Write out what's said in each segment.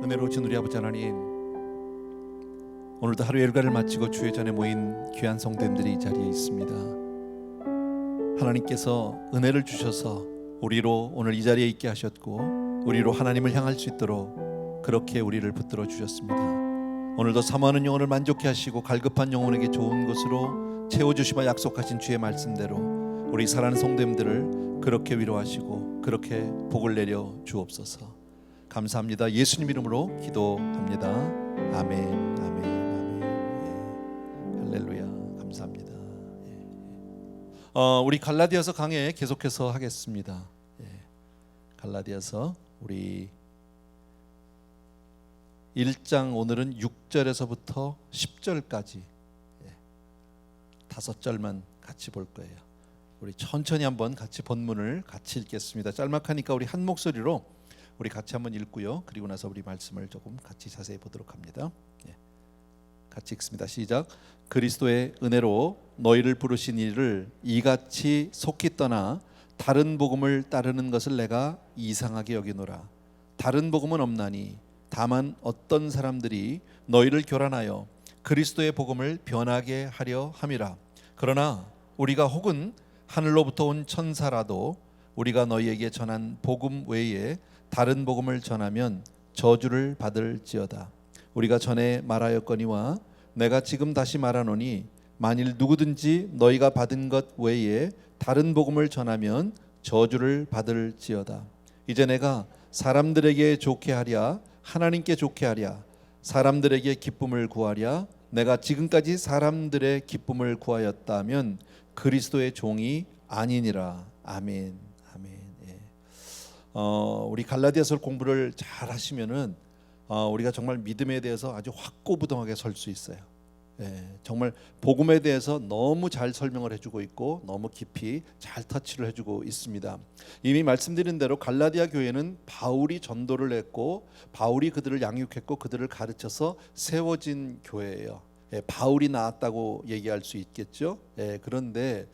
은혜로우신 우리 아버지 하나님, 오늘도 하루 일과를 마치고 주의 전에 모인 귀한 성도님들이 이 자리에 있습니다. 하나님께서 은혜를 주셔서 우리로 오늘 이 자리에 있게 하셨고, 우리로 하나님을 향할 수 있도록 그렇게 우리를 붙들어 주셨습니다. 오늘도 사모하는 영혼을 만족케 하시고 갈급한 영혼에게 좋은 것으로 채워주시마 약속하신 주의 말씀대로 우리 사랑하는 성도님들을 그렇게 위로하시고 그렇게 복을 내려 주옵소서. 감사합니다. 예수님 이름으로 기도합니다. 아멘, 아멘, 아멘. 예. 할렐루야. 감사합니다. 예. 우리 갈라디아서 강해 계속해서 하겠습니다. 예. 갈라디아서 우리 1장 오늘은 6절에서부터 10절까지 5절만 같이 볼 거예요. 우리 천천히 한번 같이 본문을 같이 읽겠습니다. 짤막하니까 우리 한 목소리로 우리 같이 한번 읽고요. 그리고 나서 우리 말씀을 조금 같이 자세히 보도록 합니다. 같이 읽습니다. 시작. 그리스도의 은혜로 너희를 부르신 이를 이같이 속히 떠나 다른 복음을 따르는 것을 내가 이상하게 여기노라. 다른 복음은 없나니 다만 어떤 사람들이 너희를 교란하여 그리스도의 복음을 변하게 하려 함이라. 그러나 우리가 혹은 하늘로부터 온 천사라도 우리가 너희에게 전한 복음 외에 다른 복음을 전하면 저주를 받을지어다. 우리가 전에 말하였거니와 내가 지금 다시 말하노니 만일 누구든지 너희가 받은 것 외에 다른 복음을 전하면 저주를 받을지어다. 이제 내가 사람들에게 좋게 하랴 하나님께 좋게 하랴 사람들에게 기쁨을 구하랴 내가 지금까지 사람들의 기쁨을 구하였다면 그리스도의 종이 아니니라. 아멘. 아멘. 예. 우리 갈라디아서 공부를 잘 하시면은 우리가 정말 믿음에 대해서 아주 확고부동하게 설 수 있어요. 예, 정말 복음에 대해서 너무 잘 설명을 해주고 있고 너무 깊이 잘 터치를 해주고 있습니다. 이미 말씀드린 대로 갈라디아 교회는 바울이 전도를 했고 바울이 그들을 양육했고 그들을 가르쳐서 세워진 교회예요. 예, 바울이 나왔다고 얘기할 수 있겠죠. 예, 그런데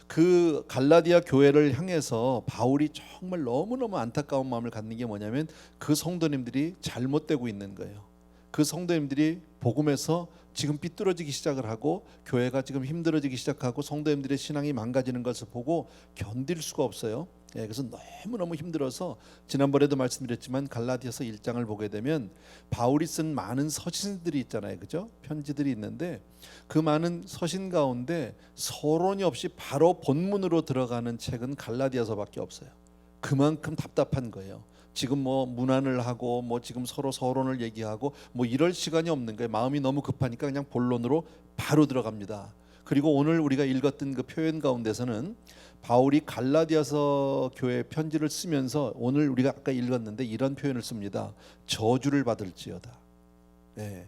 그 갈라디아 교회를 향해서 바울이 정말 너무너무 안타까운 마음을 갖는 게 뭐냐면 그 성도님들이 잘못되고 있는 거예요. 그 성도님들이 복음에서 지금 삐뚤어지기 시작을 하고 교회가 지금 힘들어지기 시작하고 성도님들의 신앙이 망가지는 것을 보고 견딜 수가 없어요. 예, 그래서 너무너무 힘들어서 지난번에도 말씀드렸지만 갈라디아서 1장을 보게 되면 바울이 쓴 많은 서신들이 있잖아요. 그죠? 편지들이 있는데 그 많은 서신 가운데 서론이 없이 바로 본문으로 들어가는 책은 갈라디아서밖에 없어요. 그만큼 답답한 거예요. 지금 뭐 문안을 하고 뭐 지금 서로 서론을 얘기하고 뭐 이럴 시간이 없는 거예요. 마음이 너무 급하니까 그냥 본론으로 바로 들어갑니다. 그리고 오늘 우리가 읽었던 그 표현 가운데서는 바울이 갈라디아서 교회 편지를 쓰면서 오늘 우리가 아까 읽었는데 이런 표현을 씁니다. 저주를 받을지어다. 네.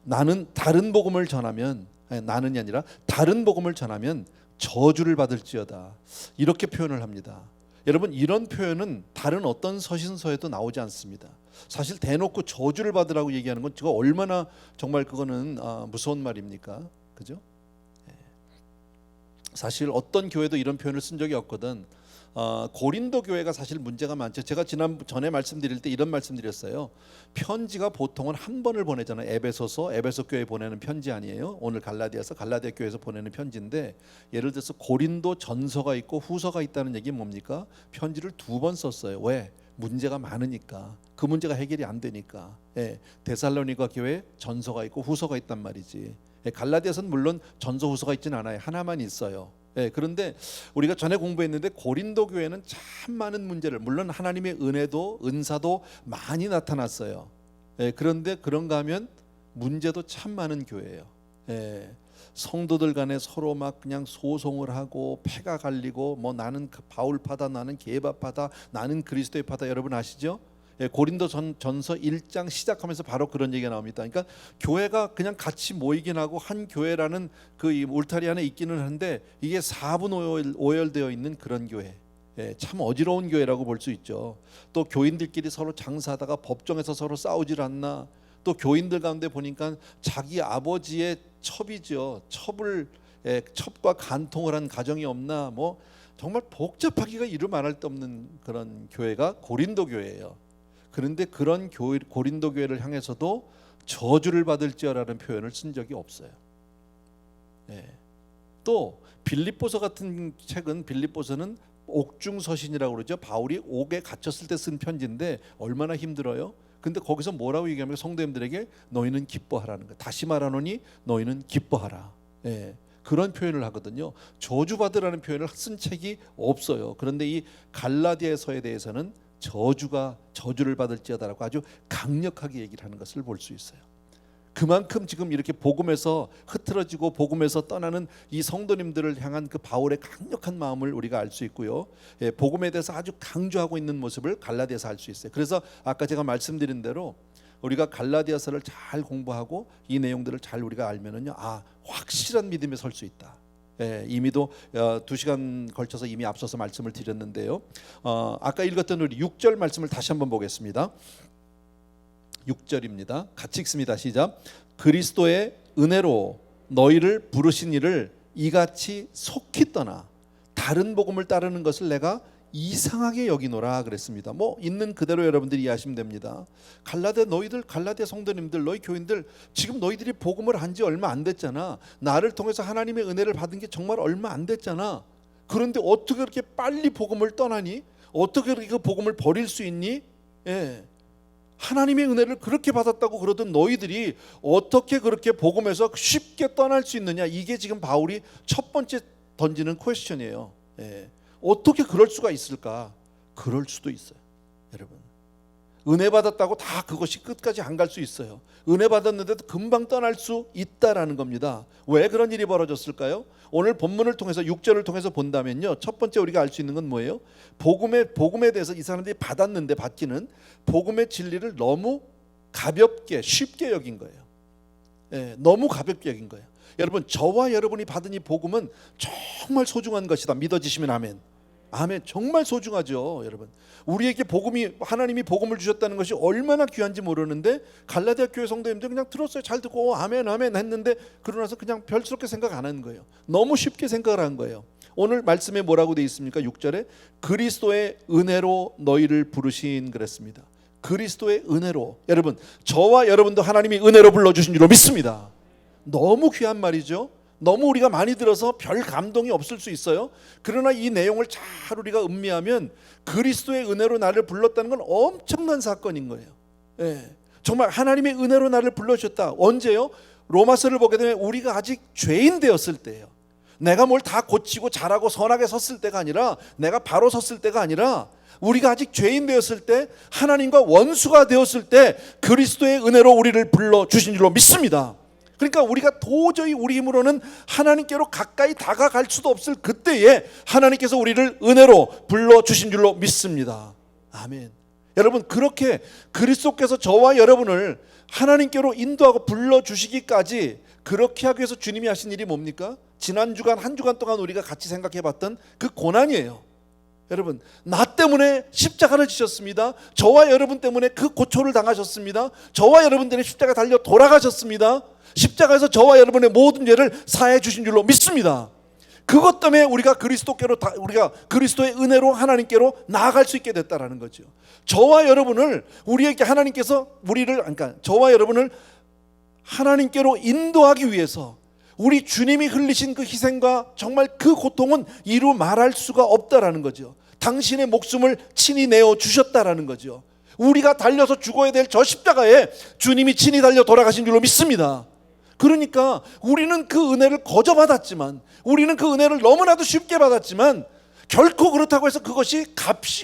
나는 다른 복음을 전하면 나는이 아니라 다른 복음을 전하면 저주를 받을지어다. 이렇게 표현을 합니다. 여러분 이런 표현은 다른 어떤 서신서에도 나오지 않습니다. 사실 대놓고 저주를 받으라고 얘기하는 건 제가 얼마나 정말 그거는 무서운 말입니까? 그죠? 사실 어떤 교회도 이런 표현을 쓴 적이 없거든. 고린도 교회가 사실 문제가 많죠. 제가 전에 말씀드릴 때 이런 말씀드렸어요. 편지가 보통은 한 번을 보내잖아요. 에베소 교회에 보내는 편지 아니에요. 오늘 갈라디아 교회에서 보내는 편지인데 예를 들어서 고린도 전서가 있고 후서가 있다는 얘기는 뭡니까? 편지를 2번 썼어요. 왜? 문제가 많으니까. 그 문제가 해결이 안 되니까. 예, 데살로니가 교회 전서가 있고 후서가 있단 말이지. 갈라디아서는 물론 전서 후서가 있지는 않아요. 하나만 있어요. 그런데 우리가 전에 공부했는데 고린도 교회는 참 많은 문제를, 물론 하나님의 은혜도 은사도 많이 나타났어요. 그런데 그런가 하면 문제도 참 많은 교회예요. 성도들 간에 서로 막 그냥 소송을 하고 패가 갈리고 뭐 나는 바울파다 나는 게바파다 나는 그리스도의 파다. 여러분 아시죠? 고린도 전서 1장 시작하면서 바로 그런 얘기가 나옵니다. 그러니까 교회가 그냥 같이 모이긴 하고 한 교회라는 그 울타리 안에 있기는 한데 이게 4분 오열되어 있는 그런 교회. 참 어지러운 교회라고 볼 수 있죠. 또 교인들끼리 서로 장사하다가 법정에서 서로 싸우질 않나. 또 교인들 가운데 보니까 자기 아버지의 첩이죠. 첩과 간통을 한 가정이 없나. 뭐 정말 복잡하기가 이루 말할 데 없는 그런 교회가 고린도 교회예요. 그런데 그런 고린도 교회를 향해서도 저주를 받을지어라는 표현을 쓴 적이 없어요. 예. 또 빌립보서 같은 책은, 빌립보서는 옥중서신이라고 그러죠. 바울이 옥에 갇혔을 때 쓴 편지인데 얼마나 힘들어요. 근데 거기서 뭐라고 얘기하면 성도님들에게 너희는 기뻐하라는 거예요. 다시 말하노니 너희는 기뻐하라. 예. 그런 표현을 하거든요. 저주받으라는 표현을 쓴 책이 없어요. 그런데 이 갈라디아서에 대해서는 저주를 받을지어다라고 아주 강력하게 얘기를 하는 것을 볼 수 있어요. 그만큼 지금 이렇게 복음에서 흐트러지고 복음에서 떠나는 이 성도님들을 향한 그 바울의 강력한 마음을 우리가 알 수 있고요. 예, 복음에 대해서 아주 강조하고 있는 모습을 갈라디아서 알 수 있어요. 그래서 아까 제가 말씀드린 대로 우리가 갈라디아서를 잘 공부하고 이 내용들을 잘 우리가 알면은요, 확실한 믿음에 설 수 있다. 예, 이미도 2시간 걸쳐서 이미 앞서서 말씀을 드렸는데요. 아까 읽었던 우리 6절 말씀을 다시 한번 보겠습니다. 6절입니다. 같이 읽습니다. 시작. 그리스도의 은혜로 너희를 부르신 이를 이같이 속히 떠나 다른 복음을 따르는 것을 내가 이상하게 여기노라 그랬습니다. 뭐 있는 그대로 여러분들이 이해하시면 됩니다. 갈라디아 성도님들, 너희 교인들, 지금 너희들이 복음을 한 지 얼마 안 됐잖아. 나를 통해서 하나님의 은혜를 받은 게 정말 얼마 안 됐잖아. 그런데 어떻게 그렇게 빨리 복음을 떠나니? 어떻게 그렇게 그 복음을 버릴 수 있니? 예. 하나님의 은혜를 그렇게 받았다고 그러던 너희들이 어떻게 그렇게 복음에서 쉽게 떠날 수 있느냐? 이게 지금 바울이 첫 번째 던지는 퀘스천이에요. 예. 어떻게 그럴 수가 있을까? 그럴 수도 있어요. 여러분, 은혜 받았다고 다 그것이 끝까지 안 갈 수 있어요. 은혜 받았는데도 금방 떠날 수 있다라는 겁니다. 왜 그런 일이 벌어졌을까요? 오늘 본문을 통해서 6절을 통해서 본다면요, 첫 번째 우리가 알 수 있는 건 뭐예요? 복음에 대해서 이 사람들이 받기는 복음의 진리를 너무 가볍게 쉽게 여긴 거예요. 예, 너무 가볍게 여긴 거예요. 여러분, 저와 여러분이 받은 이 복음은 정말 소중한 것이다. 믿어지시면 아멘. 아멘. 정말 소중하죠, 여러분. 우리에게 하나님이 복음을 주셨다는 것이 얼마나 귀한지 모르는데 갈라디아 교회 성도님들 그냥 들었어요. 잘 듣고 아멘 아멘 했는데 그러고 나서 그냥 별스럽게 생각 안 하는 거예요. 너무 쉽게 생각을 한 거예요. 오늘 말씀에 뭐라고 되어 있습니까? 6절에 그리스도의 은혜로 너희를 부르신 그랬습니다. 그리스도의 은혜로. 여러분, 저와 여러분도 하나님이 은혜로 불러주신 줄로 믿습니다. 너무 귀한 말이죠. 너무 우리가 많이 들어서 별 감동이 없을 수 있어요. 그러나 이 내용을 잘 우리가 음미하면 그리스도의 은혜로 나를 불렀다는 건 엄청난 사건인 거예요. 예, 정말 하나님의 은혜로 나를 불러주셨다. 언제요? 로마서를 보게 되면 우리가 아직 죄인 되었을 때예요. 내가 뭘 다 고치고 잘하고 선하게 섰을 때가 아니라, 내가 바로 섰을 때가 아니라, 우리가 아직 죄인 되었을 때, 하나님과 원수가 되었을 때 그리스도의 은혜로 우리를 불러주신 줄로 믿습니다. 그러니까 우리가 도저히 우리 힘으로는 하나님께로 가까이 다가갈 수도 없을 그때에 하나님께서 우리를 은혜로 불러주신 줄로 믿습니다. 아멘. 여러분, 그렇게 그리스도께서 저와 여러분을 하나님께로 인도하고 불러주시기까지 그렇게 하기 위해서 주님이 하신 일이 뭡니까? 지난 주간 한 주간 동안 우리가 같이 생각해봤던 그 고난이에요. 여러분, 나 때문에 십자가를 지셨습니다. 저와 여러분 때문에 그 고초를 당하셨습니다. 저와 여러분 때문에 십자가 달려 돌아가셨습니다. 십자가에서 저와 여러분의 모든 죄를 사해 주신 줄로 믿습니다. 그것 때문에 우리가 그리스도의 은혜로 하나님께로 나아갈 수 있게 됐다라는 거죠. 저와 여러분을 저와 여러분을 하나님께로 인도하기 위해서 우리 주님이 흘리신 그 희생과 정말 그 고통은 이루 말할 수가 없다라는 거죠. 당신의 목숨을 친히 내어 주셨다라는 거죠. 우리가 달려서 죽어야 될 저 십자가에 주님이 친히 달려 돌아가신 줄로 믿습니다. 그러니까 우리는 그 은혜를 거저 받았지만, 우리는 그 은혜를 너무나도 쉽게 받았지만, 결코 그렇다고 해서 그것이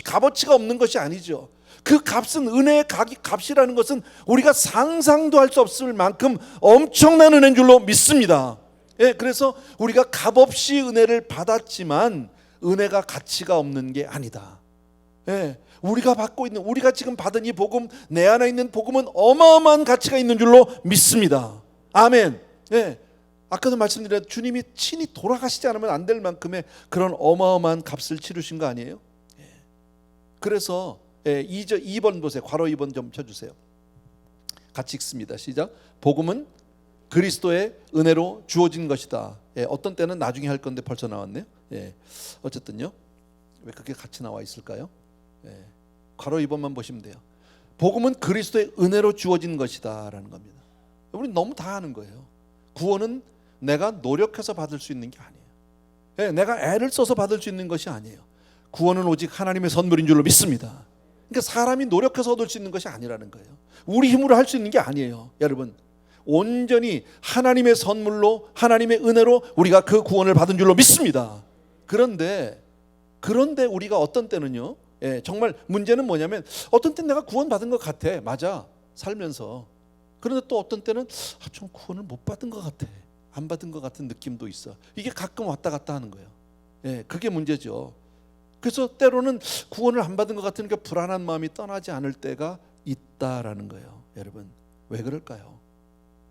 값어치가 없는 것이 아니죠. 그 값은, 은혜의 값이라는 것은 우리가 상상도 할 수 없을 만큼 엄청난 은혜인 줄로 믿습니다. 예, 그래서 우리가 값없이 은혜를 받았지만 은혜가 가치가 없는 게 아니다. 예, 우리가 지금 받은 이 복음, 내 안에 있는 복음은 어마어마한 가치가 있는 줄로 믿습니다. 아멘. 예, 아까도 말씀드린 주님이 친히 돌아가시지 않으면 안 될 만큼의 그런 어마어마한 값을 치르신 거 아니에요? 예. 그래서 2번 보세요. 괄호 2번 좀 쳐주세요. 같이 읽습니다. 시작. 복음은 그리스도의 은혜로 주어진 것이다. 예, 어떤 때는 나중에 할 건데 벌써 나왔네요. 예, 어쨌든요. 왜 그게 같이 나와 있을까요? 예, 괄호 2번만 보시면 돼요. 복음은 그리스도의 은혜로 주어진 것이다라는 겁니다. 우리 너무 다 아는 거예요. 구원은 내가 노력해서 받을 수 있는 게 아니에요. 내가 애를 써서 받을 수 있는 것이 아니에요. 구원은 오직 하나님의 선물인 줄로 믿습니다. 그러니까 사람이 노력해서 얻을 수 있는 것이 아니라는 거예요. 우리 힘으로 할 수 있는 게 아니에요. 여러분, 온전히 하나님의 선물로, 하나님의 은혜로 우리가 그 구원을 받은 줄로 믿습니다. 그런데 우리가 어떤 때는요, 정말 문제는 뭐냐면 어떤 때는 내가 구원 받은 것 같아. 맞아, 살면서. 그런데 또 어떤 때는 좀 구원을 못 받은 것 같아. 안 받은 것 같은 느낌도 있어. 이게 가끔 왔다 갔다 하는 거예요. 그게 문제죠. 그래서 때로는 구원을 안 받은 것 같으니까 불안한 마음이 떠나지 않을 때가 있다라는 거예요. 여러분, 왜 그럴까요?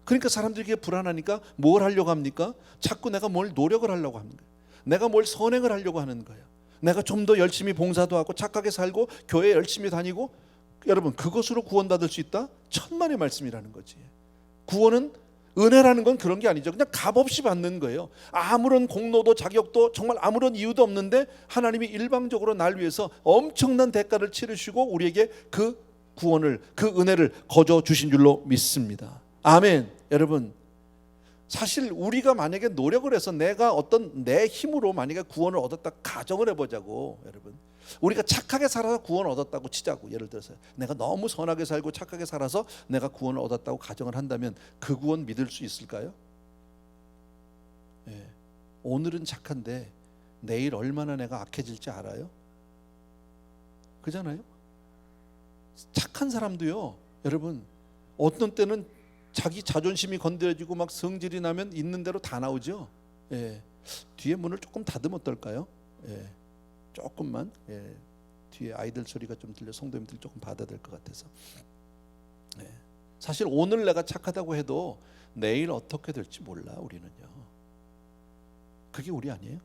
그러니까 사람들이 불안하니까 뭘 하려고 합니까? 자꾸 내가 뭘 노력을 하려고 하는 거예요. 내가 뭘 선행을 하려고 하는 거예요. 내가 좀 더 열심히 봉사도 하고 착하게 살고 교회 열심히 다니고. 여러분, 그것으로 구원받을 수 있다? 천만의 말씀이라는 거지. 구원은, 은혜라는 건 그런 게 아니죠. 그냥 값없이 받는 거예요. 아무런 공로도 자격도 정말 아무런 이유도 없는데 하나님이 일방적으로 날 위해서 엄청난 대가를 치르시고 우리에게 그 구원을, 그 은혜를 거저 주신 줄로 믿습니다. 아멘. 여러분, 사실 우리가 만약에 노력을 해서 내가 어떤 내 힘으로 만약에 구원을 얻었다 가정을 해보자고. 여러분, 우리가 착하게 살아서 구원을 얻었다고 치자고. 예를 들어서 내가 너무 선하게 살고 착하게 살아서 내가 구원을 얻었다고 가정을 한다면 그 구원 믿을 수 있을까요? 오늘은 착한데 내일 얼마나 내가 악해질지 알아요? 그잖아요. 착한 사람도요, 여러분, 어떤 때는 자기 자존심이 건드려지고 막 성질이 나면 있는 대로 다 나오죠. 뒤에 문을 조금 닫으면 어떨까요? 조금만. 뒤에 아이들 소리가 좀 들려. 성도님들 조금 받아야 될 것 같아서. 사실 오늘 내가 착하다고 해도 내일 어떻게 될지 몰라. 우리는요. 그게 우리 아니에요?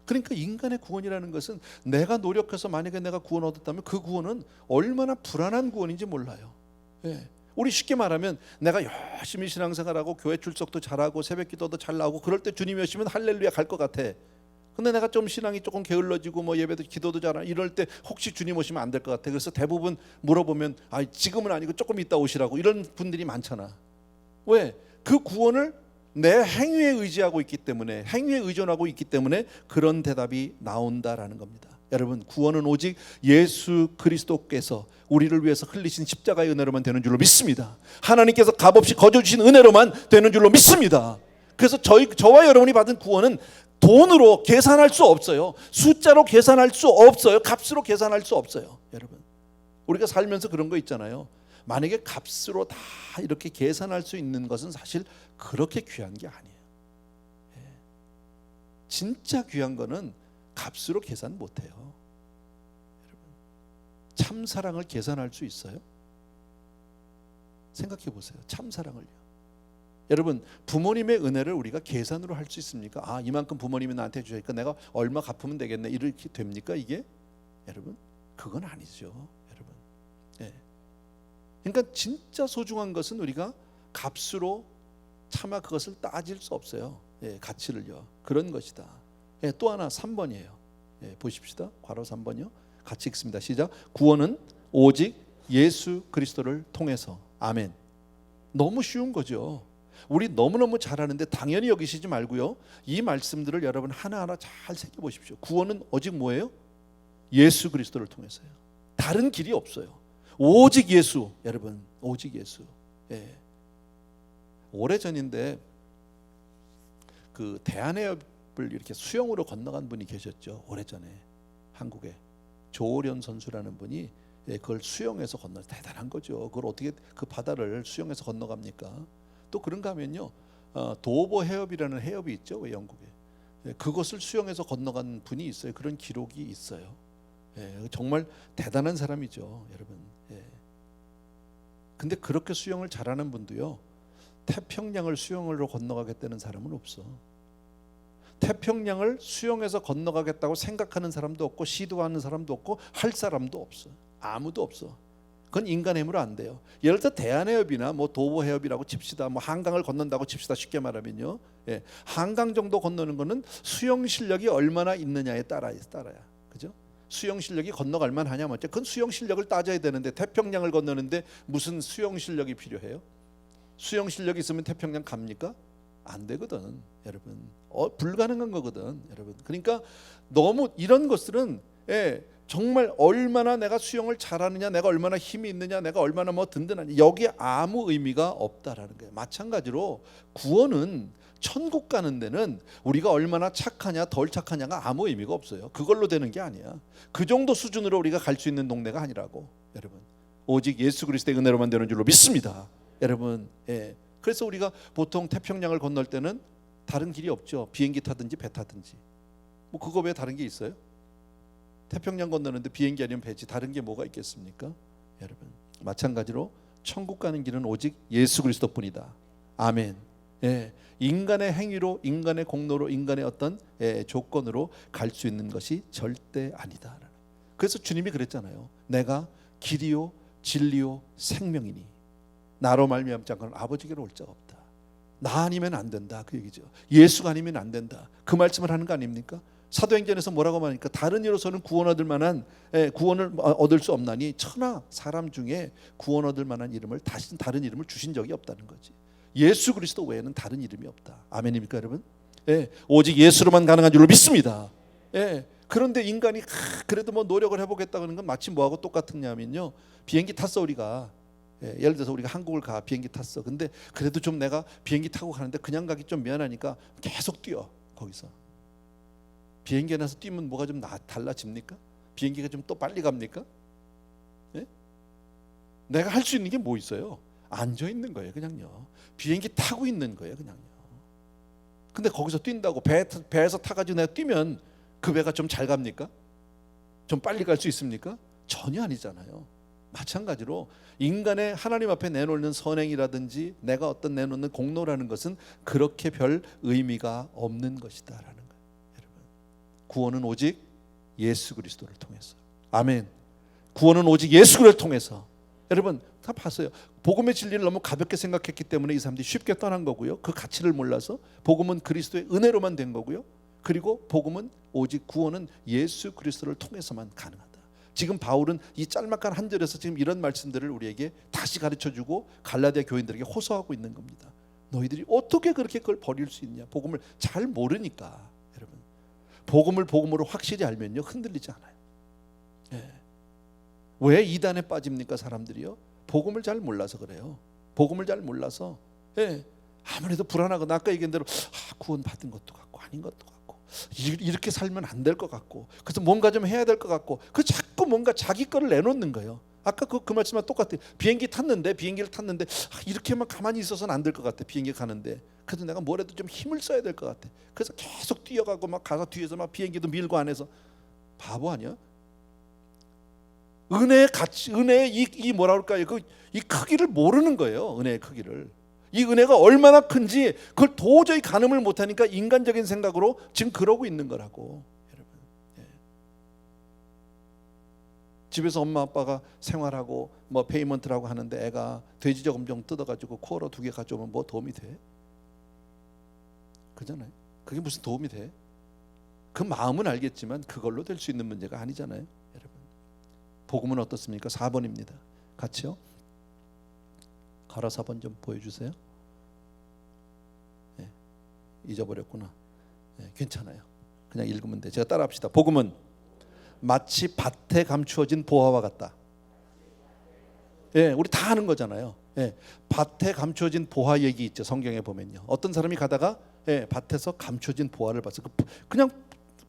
그러니까 인간의 구원이라는 것은 내가 노력해서 만약에 내가 구원 얻었다면 그 구원은 얼마나 불안한 구원인지 몰라요. 우리 쉽게 말하면 내가 열심히 신앙생활하고 교회 출석도 잘하고 새벽기도도 잘 나오고 그럴 때 주님이 오시면 할렐루야 갈 것 같아. 근데 내가 좀 신앙이 조금 게을러지고 뭐 예배도 기도도 잘하고 이럴 때 혹시 주님 오시면 안 될 것 같아. 그래서 대부분 물어보면 지금은 아니고 조금 이따 오시라고 이런 분들이 많잖아. 왜? 그 구원을 내 행위에 의지하고 있기 때문에, 행위에 의존하고 있기 때문에 그런 대답이 나온다라는 겁니다. 여러분, 구원은 오직 예수 그리스도께서 우리를 위해서 흘리신 십자가의 은혜로만 되는 줄로 믿습니다. 하나님께서 값없이 거저 주신 은혜로만 되는 줄로 믿습니다. 그래서 저와 여러분이 받은 구원은 돈으로 계산할 수 없어요. 숫자로 계산할 수 없어요. 값으로 계산할 수 없어요. 여러분, 우리가 살면서 그런 거 있잖아요. 만약에 값으로 다 이렇게 계산할 수 있는 것은 사실 그렇게 귀한 게 아니에요. 진짜 귀한 거는 값으로 계산 못해요. 여러분, 참 사랑을 계산할 수 있어요? 생각해 보세요. 참 사랑을요. 여러분, 부모님의 은혜를 우리가 계산으로 할 수 있습니까? 이만큼 부모님이 나한테 주니까 내가 얼마 갚으면 되겠네, 이렇게 됩니까 이게? 여러분, 그건 아니죠. 여러분, 그러니까 진짜 소중한 것은 우리가 값으로 차마 그것을 따질 수 없어요. 가치를요. 그런 것이다. 또 하나 3번이에요. 보십시다. 괄호 3번이요. 같이 읽습니다. 시작. 구원은 오직 예수 그리스도를 통해서. 아멘. 너무 쉬운 거죠. 우리 너무너무 잘하는데 당연히 여기시지 말고요. 이 말씀들을 여러분 하나하나 잘 새겨보십시오. 구원은 오직 뭐예요? 예수 그리스도를 통해서요. 다른 길이 없어요. 오직 예수. 여러분, 오직 예수. 오래전인데 그 대한해협을 이렇게 수영으로 건너간 분이 계셨죠. 오래전에 한국에 조오련 선수라는 분이 그걸 수영해서 건너. 대단한 거죠. 그걸 어떻게 그 바다를 수영해서 건너갑니까? 또 그런가 하면요, 도버 해협이라는 해협이 있죠, 왜 영국에. 그것을 수영해서 건너간 분이 있어요. 그런 기록이 있어요. 정말 대단한 사람이죠, 여러분. 근데 그렇게 수영을 잘하는 분도요, 태평양을 수영으로 건너가겠다는 사람은 없어. 태평양을 수영해서 건너가겠다고 생각하는 사람도 없고 시도하는 사람도 없고 할 사람도 없어. 아무도 없어. 그건 인간의 힘으로 안 돼요. 예를 들어 대한해협이나 뭐 도보해협이라고 칩시다. 뭐 한강을 건넌다고 칩시다. 쉽게 말하면요. 한강 정도 건너는 거는 수영 실력이 얼마나 있느냐에 따라야. 그죠? 수영 실력이 건너갈 만하냐 맞죠? 그건 수영 실력을 따져야 되는데 태평양을 건너는데 무슨 수영 실력이 필요해요? 수영 실력이 있으면 태평양 갑니까? 안 되거든, 여러분. 불가능한 거거든, 여러분. 그러니까 너무 이런 것들은 정말 얼마나 내가 수영을 잘하느냐, 내가 얼마나 힘이 있느냐, 내가 얼마나 뭐 든든하냐, 여기에 아무 의미가 없다라는 거예요. 마찬가지로 구원은, 천국 가는 데는 우리가 얼마나 착하냐 덜 착하냐가 아무 의미가 없어요. 그걸로 되는 게 아니야. 그 정도 수준으로 우리가 갈 수 있는 동네가 아니라고, 여러분. 오직 예수 그리스도의 은혜로만 되는 줄로 믿습니다, 여러분. 그래서 우리가 보통 태평양을 건널 때는 다른 길이 없죠. 비행기 타든지 배 타든지. 뭐 그거 외에 다른 게 있어요? 태평양 건너는데 비행기 아니면 배지, 다른 게 뭐가 있겠습니까, 여러분? 마찬가지로 천국 가는 길은 오직 예수 그리스도뿐이다. 아멘. 인간의 행위로, 인간의 공로로, 인간의 어떤 조건으로 갈 수 있는 것이 절대 아니다. 그래서 주님이 그랬잖아요. 내가 길이요 진리요 생명이니 나로 말미암지 않고는 아버지께로 올 자가 없다. 나 아니면 안 된다, 그 얘기죠. 예수가 아니면 안 된다, 그 말씀을 하는 거 아닙니까? 사도행전에서 뭐라고 말하니까 다른 이로서는 구원 얻을 만한 구원을 얻을 수 없나니 천하 사람 중에 구원 얻을 만한 이름을 다시 다른 이름을 주신 적이 없다는 거지. 예수 그리스도 외에는 다른 이름이 없다. 아멘입니까, 여러분? 오직 예수로만 가능한 줄로 믿습니다. 그런데 인간이 그래도 뭐 노력을 해보겠다 하는 건 마치 뭐하고 똑같으냐면요, 비행기 탔어 우리가. 예를 들어서 우리가 한국을 가, 비행기 탔어. 근데 그래도 좀 내가 비행기 타고 가는데 그냥 가기 좀 미안하니까 계속 뛰어. 거기서 비행기 안에서 뛰면 뭐가 좀 달라집니까? 비행기가 좀 또 빨리 갑니까? 내가 할 수 있는 게 뭐 있어요? 앉아 있는 거예요, 그냥요. 비행기 타고 있는 거예요, 그냥요. 근데 거기서 뛴다고 배에서 타가지고 내가 뛰면 그 배가 좀 잘 갑니까? 좀 빨리 갈 수 있습니까? 전혀 아니잖아요. 마찬가지로 인간의 하나님 앞에 내놓는 선행이라든지 내가 어떤 내놓는 공로라는 것은 그렇게 별 의미가 없는 것이다라는 거예요, 여러분. 구원은 오직 예수 그리스도를 통해서. 아멘. 구원은 오직 예수 그리스도를 통해서. 여러분 다 봤어요. 복음의 진리를 너무 가볍게 생각했기 때문에 이 사람들이 쉽게 떠난 거고요. 그 가치를 몰라서. 복음은 그리스도의 은혜로만 된 거고요. 그리고 복음은 오직 구원은 예수 그리스도를 통해서만 가능하다. 지금 바울은 이 짤막한 한 절에서 지금 이런 말씀들을 우리에게 다시 가르쳐주고 갈라디아 교인들에게 호소하고 있는 겁니다. 너희들이 어떻게 그렇게 그걸 버릴 수 있냐? 복음을 잘 모르니까. 여러분, 복음을 복음으로 확실히 알면요 흔들리지 않아요. 왜 이단에 빠집니까, 사람들이요? 복음을 잘 몰라서 그래요. 복음을 잘 몰라서. 아무래도 불안하거나 아까 얘기한 대로 구원 받은 것도 같고 아닌 것도 같고 이렇게 살면 안 될 것 같고 그래서 뭔가 좀 해야 될 것 같고 그 자꾸 뭔가 자기 거를 내놓는 거예요. 아까 그 말씀과 똑같아요. 비행기를 탔는데 이렇게만 가만히 있어서는 안 될 것 같아. 비행기 가는데 그래도 내가 뭐라도 좀 힘을 써야 될 것 같아. 그래서 계속 뛰어가고 막 가서 뒤에서 막 비행기도 밀고 안에서. 바보 아니야? 은혜의 가치, 은혜의 이 뭐라 그럴까요? 이 크기를 모르는 거예요. 은혜의 크기를. 이 은혜가 얼마나 큰지 그걸 도저히 가늠을 못하니까 인간적인 생각으로 지금 그러고 있는 거라고, 여러분. 집에서 엄마 아빠가 생활하고 뭐 페이먼트라고 하는데 애가 돼지저 검정 뜯어가지고 코어로 2개 가져오면 뭐 도움이 돼? 그잖아요. 그게 무슨 도움이 돼? 그 마음은 알겠지만 그걸로 될 수 있는 문제가 아니잖아요, 여러분. 복음은 어떻습니까? 4번입니다. 같이요. 가라 4번 좀 보여주세요. 잊어버렸구나. 괜찮아요. 그냥 읽으면 돼. 제가 따라합시다. 복음은 마치 밭에 감추어진 보화와 같다. 우리 다 아는 거잖아요. 밭에 감추어진 보화 얘기 있죠. 성경에 보면요. 어떤 사람이 가다가 밭에서 감추어진 보화를 봤어. 그냥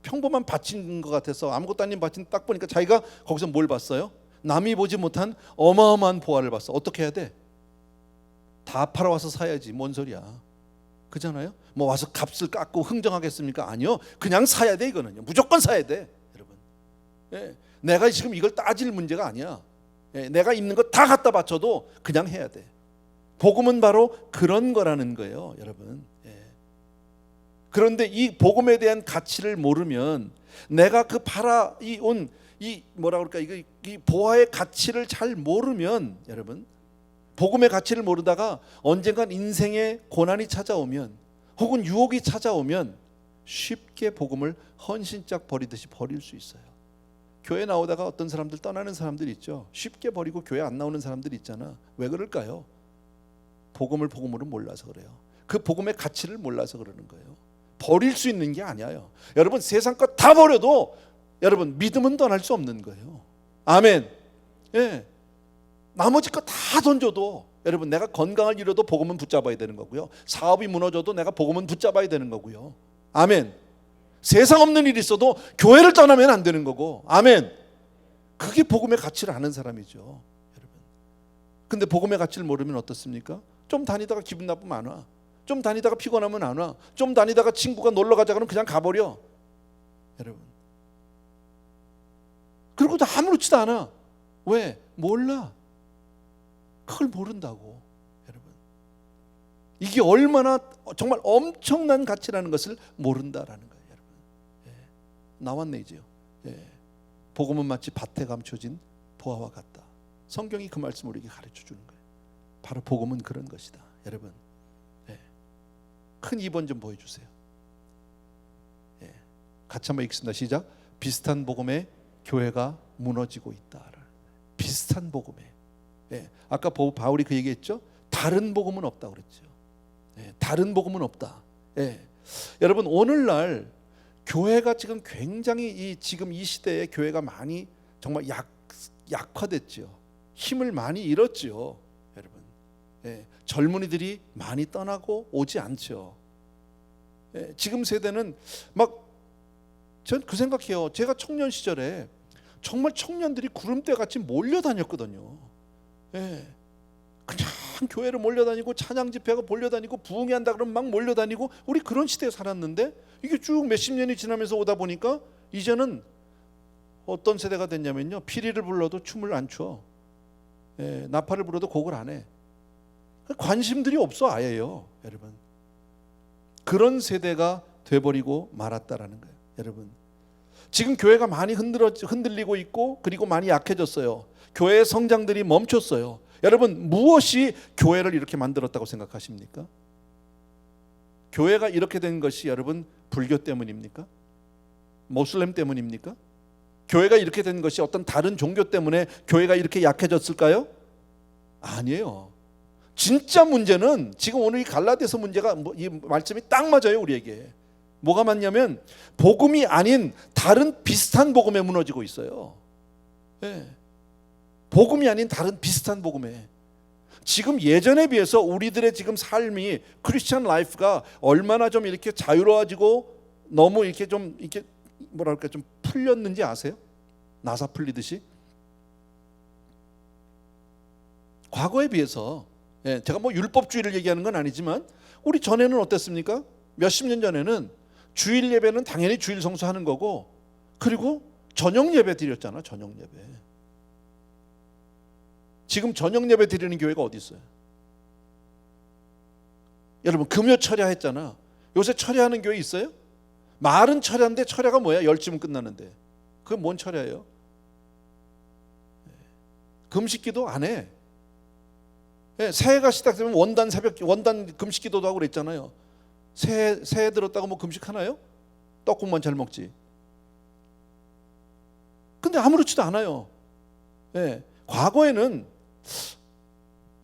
평범한 밭인 것 같아서 아무것도 아닌 밭인 딱 보니까 자기가 거기서 뭘 봤어요? 남이 보지 못한 어마어마한 보화를 봤어. 어떻게 해야 돼? 다 팔아와서 사야지. 뭔 소리야? 그잖아요. 뭐 와서 값을 깎고 흥정하겠습니까? 아니요. 그냥 사야 돼. 이거는요. 무조건 사야 돼, 여러분. 내가 지금 이걸 따질 문제가 아니야. 내가 있는 거 다 갖다 바쳐도 그냥 해야 돼. 복음은 바로 그런 거라는 거예요, 여러분. 그런데 이 복음에 대한 가치를 모르면 내가 그 팔아온 이 뭐라 그럴까 이 보화의 가치를 잘 모르면, 여러분, 복음의 가치를 모르다가 언젠간 인생의 고난이 찾아오면 혹은 유혹이 찾아오면 쉽게 복음을 헌신짝 버리듯이 버릴 수 있어요. 교회 나오다가 어떤 사람들 떠나는 사람들 있죠. 쉽게 버리고 교회 안 나오는 사람들 있잖아. 왜 그럴까요? 복음으로 몰라서 그래요. 그 복음의 가치를 몰라서 그러는 거예요. 버릴 수 있는 게 아니에요. 여러분 세상 것 다 버려도 여러분 믿음은 떠날 수 없는 거예요. 아멘. 예. 나머지 거 다 던져도 여러분 내가 건강을 잃어도 복음은 붙잡아야 되는 거고요. 사업이 무너져도 내가 복음은 붙잡아야 되는 거고요. 아멘. 세상 없는 일이 있어도 교회를 떠나면 안 되는 거고. 아멘. 그게 복음의 가치를 아는 사람이죠. 여러분. 근데 복음의 가치를 모르면 어떻습니까? 좀 다니다가 기분 나쁘면 안 와. 좀 다니다가 피곤하면 안 와. 좀 다니다가 친구가 놀러 가자 그러면 그냥 가버려. 여러분. 그리고 아무렇지도 않아. 왜? 몰라. 그걸 모른다고. 여러분. 이게 얼마나 정말 엄청난 가치라는 것을 모른다라는 거예요. 여러분. 예. 나왔네 이제요. 예. 복음은 마치 밭에 감춰진 보화와 같다. 성경이 그 말씀을 우리에게 가르쳐 주는 거예요. 바로 복음은 그런 것이다. 여러분. 예. 큰 2번 좀 보여주세요. 예. 같이 한번 읽습니다. 시작. 비슷한 복음에 교회가 무너지고 있다. 비슷한 복음에. 예. 아까 바울이 그 얘기했죠. 다른 복음은 없다 그랬죠. 예. 다른 복음은 없다. 예. 여러분 오늘날 교회가 지금 굉장히 지금 이 시대에 교회가 많이 정말 약화됐죠. 힘을 많이 잃었죠. 여러분. 예. 젊은이들이 많이 떠나고 오지 않죠. 예. 지금 세대는 전 그 생각해요. 제가 청년 시절에 정말 청년들이 구름대 같이 몰려다녔거든요. 예. 그냥 교회를 몰려다니고 찬양 집회가 몰려다니고 부흥회 한다 그러면 막 몰려다니고 우리 그런 시대에 살았는데 이게 쭉 몇십 년이 지나면서 오다 보니까 이제는 어떤 세대가 됐냐면요. 피리를 불러도 춤을 안 춰. 예. 나팔을 불어도 곡을 안 해. 관심들이 없어 아예요. 여러분. 그런 세대가 돼버리고 말았다라는 거예요. 여러분. 지금 교회가 많이 흔들리고 있고 그리고 많이 약해졌어요. 교회의 성장들이 멈췄어요. 여러분 무엇이 교회를 이렇게 만들었다고 생각하십니까? 교회가 이렇게 된 것이 여러분 불교 때문입니까? 모슬렘 때문입니까? 교회가 이렇게 된 것이 어떤 다른 종교 때문에 교회가 이렇게 약해졌을까요? 아니에요. 진짜 문제는 지금 오늘 이 갈라디아서 문제가 이 말씀이 딱 맞아요 우리에게. 뭐가 맞냐면 복음이 아닌 다른 비슷한 복음에 무너지고 있어요. 예. 복음이 아닌 다른 비슷한 복음에. 지금 예전에 비해서 우리들의 지금 삶이 크리스천 라이프가 얼마나 좀 이렇게 자유로워지고 너무 이렇게 좀 이렇게 뭐랄까 좀 풀렸는지 아세요? 나사 풀리듯이. 과거에 비해서 제가 뭐 율법주의를 얘기하는 건 아니지만 우리 전에는 어땠습니까? 몇십 년 전에는 주일 예배는 당연히 주일 성수하는 거고 그리고 저녁 예배 드렸잖아. 저녁 예배. 지금 저녁 예배 드리는 교회가 어디 있어요? 여러분 금요 철야 했잖아. 요새 철야하는 교회 있어요? 말은 철야인데 철야가 뭐야? 열심은 끝나는데. 그게 뭔 철야예요? 금식기도 안 해. 새해가 시작되면 원단 금식기도도 하고 그랬잖아요. 새해 들었다고 뭐 금식하나요? 떡국만 잘 먹지. 근데 아무렇지도 않아요. 예. 과거에는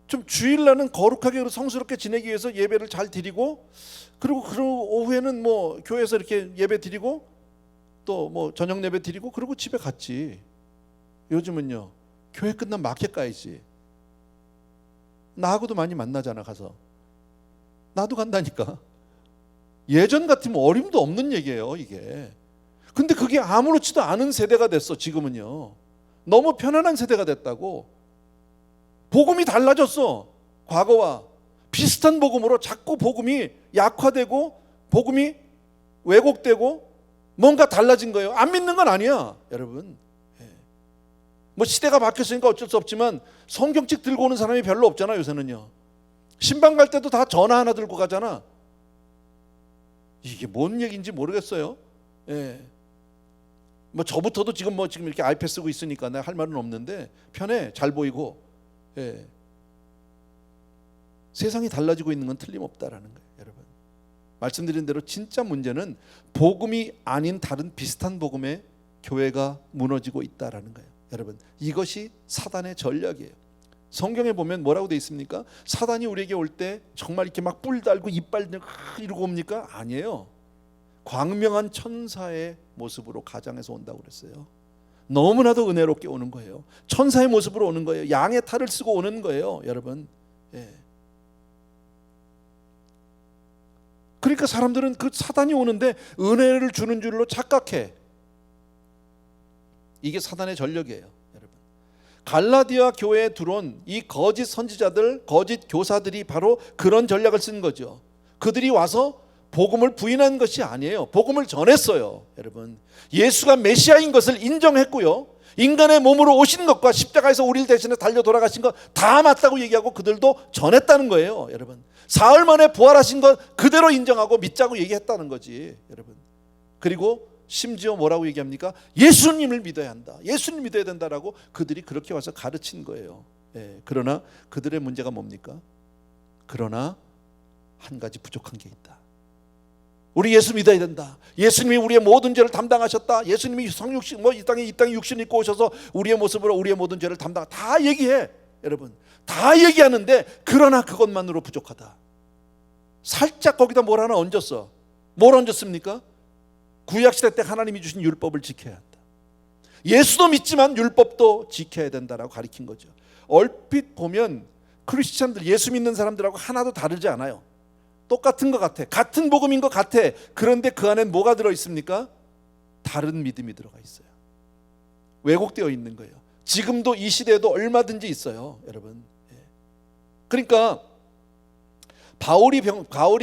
좀 주일날은 거룩하게 성스럽게 지내기 위해서 예배를 잘 드리고 그리고 오후에는 뭐 교회에서 이렇게 예배 드리고 또 뭐 저녁 예배 드리고 그리고 집에 갔지. 요즘은요. 교회 끝나면 마켓 가야지. 나하고도 많이 만나잖아 가서. 나도 간다니까. 예전 같으면 어림도 없는 얘기예요 이게. 근데 그게 아무렇지도 않은 세대가 됐어 지금은요. 너무 편안한 세대가 됐다고. 복음이 달라졌어. 과거와 비슷한 복음으로 자꾸 복음이 약화되고 복음이 왜곡되고 뭔가 달라진 거예요. 안 믿는 건 아니야 여러분. 뭐 시대가 바뀌었으니까 어쩔 수 없지만 성경책 들고 오는 사람이 별로 없잖아 요새는요. 신방 갈 때도 다 전화 하나 들고 가잖아. 이게 뭔 얘기인지 모르겠어요. 예. 뭐 저부터도 지금 이렇게 아이패드 쓰고 있으니까 내가 할 말은 없는데 편해. 잘 보이고. 예. 세상이 달라지고 있는 건 틀림없다라는 거예요, 여러분. 말씀드린 대로 진짜 문제는 복음이 아닌 다른 비슷한 복음에 교회가 무너지고 있다라는 거예요. 여러분, 이것이 사단의 전략이에요. 성경에 보면 뭐라고 되어 있습니까? 사단이 우리에게 올 때 정말 이렇게 막 뿔 달고 이빨 이러고 옵니까? 아니에요. 광명한 천사의 모습으로 가장에서 온다고 그랬어요. 너무나도 은혜롭게 오는 거예요. 천사의 모습으로 오는 거예요. 양의 탈을 쓰고 오는 거예요, 여러분. 예. 그러니까 사람들은 그 사단이 오는데 은혜를 주는 줄로 착각해. 이게 사단의 전략이에요, 여러분. 갈라디아 교회에 들어온 이 거짓 선지자들, 거짓 교사들이 바로 그런 전략을 쓴 거죠. 그들이 와서 복음을 부인한 것이 아니에요. 복음을 전했어요, 여러분. 예수가 메시아인 것을 인정했고요, 인간의 몸으로 오신 것과 십자가에서 우리를 대신해 달려 돌아가신 것 다 맞다고 얘기하고 그들도 전했다는 거예요, 여러분. 사흘 만에 부활하신 것 그대로 인정하고 믿자고 얘기했다는 거지, 여러분. 그리고 심지어 뭐라고 얘기합니까? 예수님을 믿어야 한다, 예수님 믿어야 된다라고 그들이 그렇게 와서 가르친 거예요. 예, 그러나 그들의 문제가 뭡니까? 그러나 한 가지 부족한 게 있다. 우리 예수 믿어야 된다. 예수님이 우리의 모든 죄를 담당하셨다. 예수님이 성육신 이 땅에 육신 입고 오셔서 우리의 모습으로 우리의 모든 죄를 담당. 다 얘기해, 여러분. 다 얘기하는데 그러나 그것만으로 부족하다. 살짝 거기다 뭘 하나 얹었어. 뭘 얹었습니까? 구약시대 때 하나님이 주신 율법을 지켜야 한다. 예수도 믿지만 율법도 지켜야 된다라고 가르친 거죠. 얼핏 보면 크리스찬들, 예수 믿는 사람들하고 하나도 다르지 않아요. 똑같은 것 같아. 같은 복음인 것 같아. 그런데 그 안엔 뭐가 들어있습니까? 다른 믿음이 들어가 있어요. 왜곡되어 있는 거예요. 지금도 이 시대에도 얼마든지 있어요, 여러분. 그러니까 바울이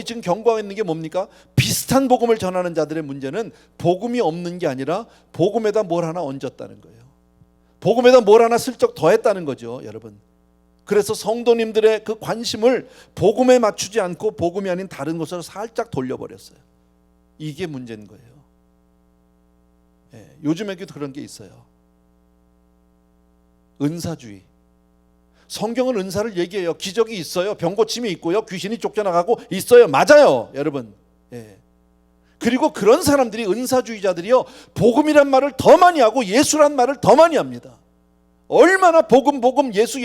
지금 경고하고 있는 게 뭡니까? 비슷한 복음을 전하는 자들의 문제는 복음이 없는 게 아니라 복음에다 뭘 하나 얹었다는 거예요. 복음에다 뭘 하나 슬쩍 더했다는 거죠, 여러분. 그래서 성도님들의 그 관심을 복음에 맞추지 않고 복음이 아닌 다른 것으로 살짝 돌려버렸어요. 이게 문제인 거예요. 예, 요즘에도 그런 게 있어요. 은사주의. 성경은 은사를 얘기해요. 기적이 있어요. 병 고침이 있고요. 귀신이 쫓겨나가고 있어요. 맞아요, 여러분. 예. 그리고 그런 사람들이, 은사주의자들이요, 복음이란 말을 더 많이 하고 예수란 말을 더 많이 합니다. 얼마나 복음 예수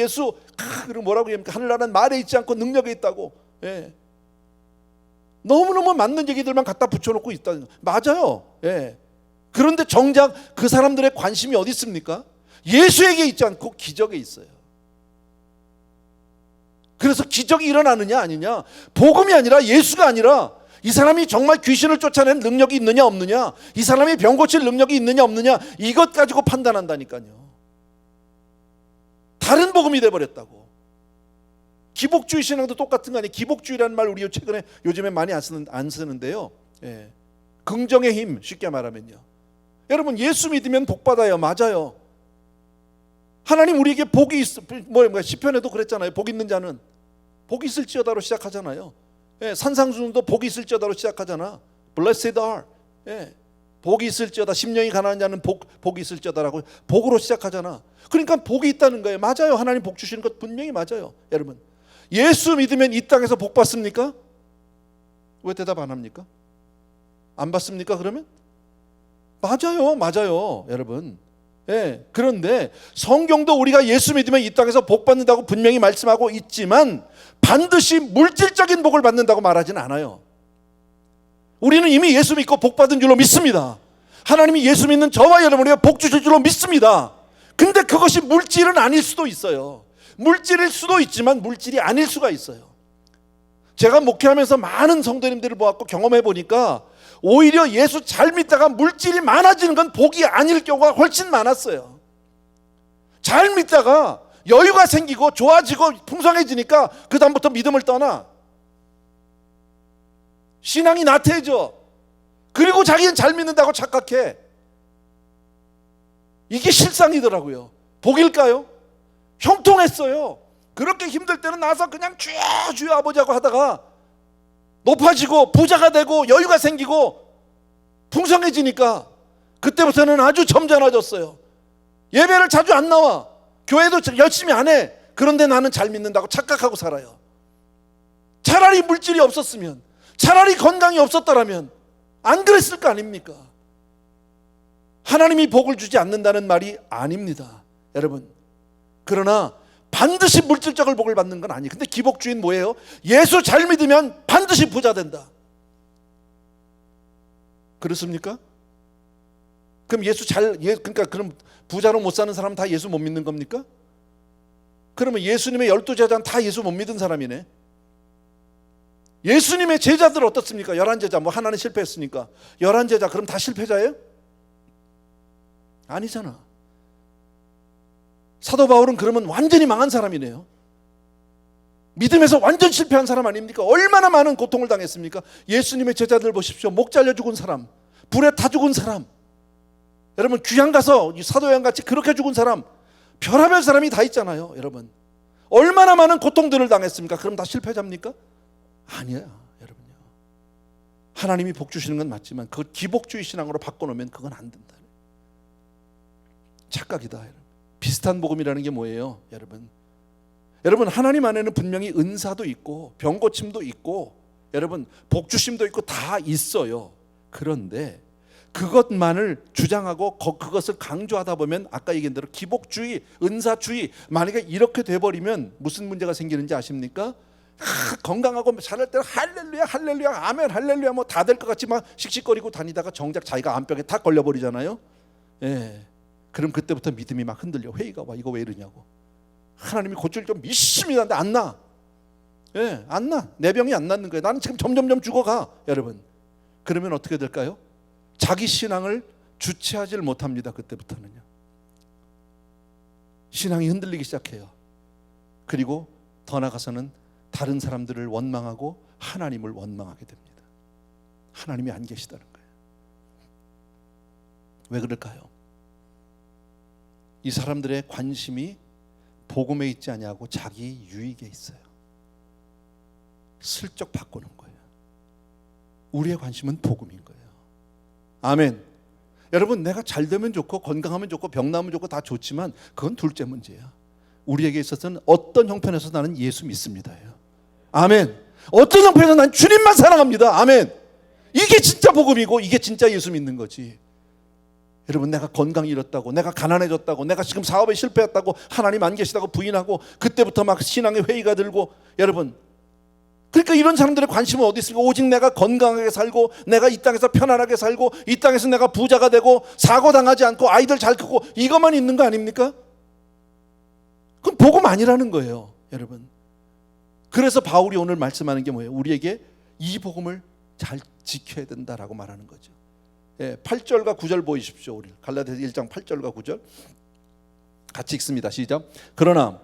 그리고 뭐라고 얘기합니까? 하늘나라는 말에 있지 않고 능력에 있다고. 예. 너무너무 맞는 얘기들만 갖다 붙여놓고 있다는 거. 맞아요. 예. 그런데 정작 그 사람들의 관심이 어디 있습니까? 예수에게 있지 않고 기적에 있어요. 그래서 기적이 일어나느냐 아니냐, 복음이 아니라 예수가 아니라 이 사람이 정말 귀신을 쫓아낸 능력이 있느냐 없느냐, 이 사람이 병 고칠 능력이 있느냐 없느냐, 이것 가지고 판단한다니까요. 다른 복음이 돼버렸다고. 기복주의 신앙도 똑같은 거 아니에요. 기복주의라는 말 우리 최근에 요즘에 많이 안 쓰는데요. 예. 긍정의 힘, 쉽게 말하면요. 여러분, 예수 믿으면 복 받아요. 맞아요. 하나님 우리에게 복이 시편에도 그랬잖아요. 복 있는 자는 복이 있을지어다로 시작하잖아요. 예, 산상수훈도 복이 있을지어다로 시작하잖아. Blessed are. 예, 복이 있을지어다. 심령이 가난한 자는 복이 있을지어다라고 복으로 시작하잖아. 그러니까 복이 있다는 거예요. 맞아요. 하나님 복 주시는 것 분명히 맞아요, 여러분. 예수 믿으면 이 땅에서 복 받습니까? 왜 대답 안 합니까? 안 받습니까? 그러면? 맞아요, 여러분. 예, 그런데 성경도 우리가 예수 믿으면 이 땅에서 복 받는다고 분명히 말씀하고 있지만 반드시 물질적인 복을 받는다고 말하진 않아요. 우리는 이미 예수 믿고 복 받은 줄로 믿습니다. 하나님이 예수 믿는 저와 여러분에게 복 주실 줄로 믿습니다. 근데 그것이 물질은 아닐 수도 있어요. 물질일 수도 있지만 물질이 아닐 수가 있어요. 제가 목회하면서 많은 성도님들을 보았고 경험해 보니까 오히려 예수 잘 믿다가 물질이 많아지는 건 복이 아닐 경우가 훨씬 많았어요. 잘 믿다가 여유가 생기고 좋아지고 풍성해지니까 그 다음부터 믿음을 떠나. 신앙이 나태해져. 그리고 자기는 잘 믿는다고 착각해. 이게 실상이더라고요. 복일까요? 형통했어요. 그렇게 힘들 때는 나와서 그냥 주여 아버지 하고 하다가 높아지고 부자가 되고 여유가 생기고 풍성해지니까 그때부터는 아주 점잖아졌어요. 예배를 자주 안 나와. 교회도 열심히 안 해. 그런데 나는 잘 믿는다고 착각하고 살아요. 차라리 물질이 없었으면, 차라리 건강이 없었더라면 안 그랬을 거 아닙니까? 하나님이 복을 주지 않는다는 말이 아닙니다, 여러분. 그러나 반드시 물질적을 복을 받는 건 아니에요. 근데 기복주의는 뭐예요? 예수 잘 믿으면 반드시 부자 된다. 그렇습니까? 그럼 그러니까 그럼 부자로 못 사는 사람은 다 예수 못 믿는 겁니까? 그러면 예수님의 12제자는 다 예수 못 믿은 사람이네. 예수님의 제자들 어떻습니까? 11제자, 뭐 하나는 실패했으니까 11제자 그럼 다 실패자예요? 아니잖아. 사도 바울은 그러면 완전히 망한 사람이네요. 믿음에서 완전 실패한 사람 아닙니까? 얼마나 많은 고통을 당했습니까? 예수님의 제자들 보십시오. 목 잘려 죽은 사람, 불에 타 죽은 사람, 여러분 귀양 가서 사도양 같이 그렇게 죽은 사람, 별하별 사람이 다 있잖아요. 여러분 얼마나 많은 고통들을 당했습니까? 그럼 다 실패자입니까? 아니야, 여러분요. 하나님이 복 주시는 건 맞지만 그걸 기복주의 신앙으로 바꿔놓으면 그건 안 된다. 착각이다, 여러분. 비슷한 복음이라는 게 뭐예요, 여러분? 여러분 하나님 안에는 분명히 은사도 있고 병고침도 있고 여러분 복주심도 있고 다 있어요. 그런데 그것만을 주장하고 그것을 강조하다 보면 아까 얘기한 대로 기복주의, 은사주의, 만약에 이렇게 돼버리면 무슨 문제가 생기는지 아십니까? 건강하고 잘할 때는 할렐루야 할렐루야 아멘 할렐루야 뭐 다 될 것 같이 막 씩씩거리고 다니다가 정작 자기가 암벽에 탁 걸려버리잖아요. 예. 그럼 그때부터 믿음이 막 흔들려. 회의가 와. 이거 왜 이러냐고. 하나님이 고칠 좀 믿습니다. 하는데 안 나. 예, 안 나. 내 병이 안 낫는 거예요. 나는 지금 점점점 죽어가. 여러분 그러면 어떻게 될까요? 자기 신앙을 주체하지 못합니다. 그때부터는요. 신앙이 흔들리기 시작해요. 그리고 더 나아가서는 다른 사람들을 원망하고 하나님을 원망하게 됩니다. 하나님이 안 계시다는 거예요. 왜 그럴까요? 이 사람들의 관심이 복음에 있지 아니하고 자기 유익에 있어요. 슬쩍 바꾸는 거예요. 우리의 관심은 복음인 거예요. 아멘. 여러분 내가 잘 되면 좋고 건강하면 좋고 병 나으면 좋고 다 좋지만 그건 둘째 문제야. 우리에게 있어서는 어떤 형편에서 나는 예수 믿습니다예요. 아멘. 어떤 형편에서 난 주님만 사랑합니다. 아멘. 이게 진짜 복음이고 이게 진짜 예수 믿는 거지. 여러분 내가 건강 잃었다고, 내가 가난해졌다고, 내가 지금 사업에 실패했다고, 하나님 안 계시다고 부인하고 그때부터 막 신앙의 회의가 들고, 여러분 그러니까 이런 사람들의 관심은 어디 있습니까? 오직 내가 건강하게 살고 내가 이 땅에서 편안하게 살고 이 땅에서 내가 부자가 되고 사고 당하지 않고 아이들 잘 크고 이것만 있는 거 아닙니까? 그건 복음 아니라는 거예요, 여러분. 그래서 바울이 오늘 말씀하는 게 뭐예요? 우리에게 이 복음을 잘 지켜야 된다라고 말하는 거죠. 8절과 9절 보이십시오. 우리 갈라디아서 1장 8절과 9절 같이 읽습니다. 시작. 그러나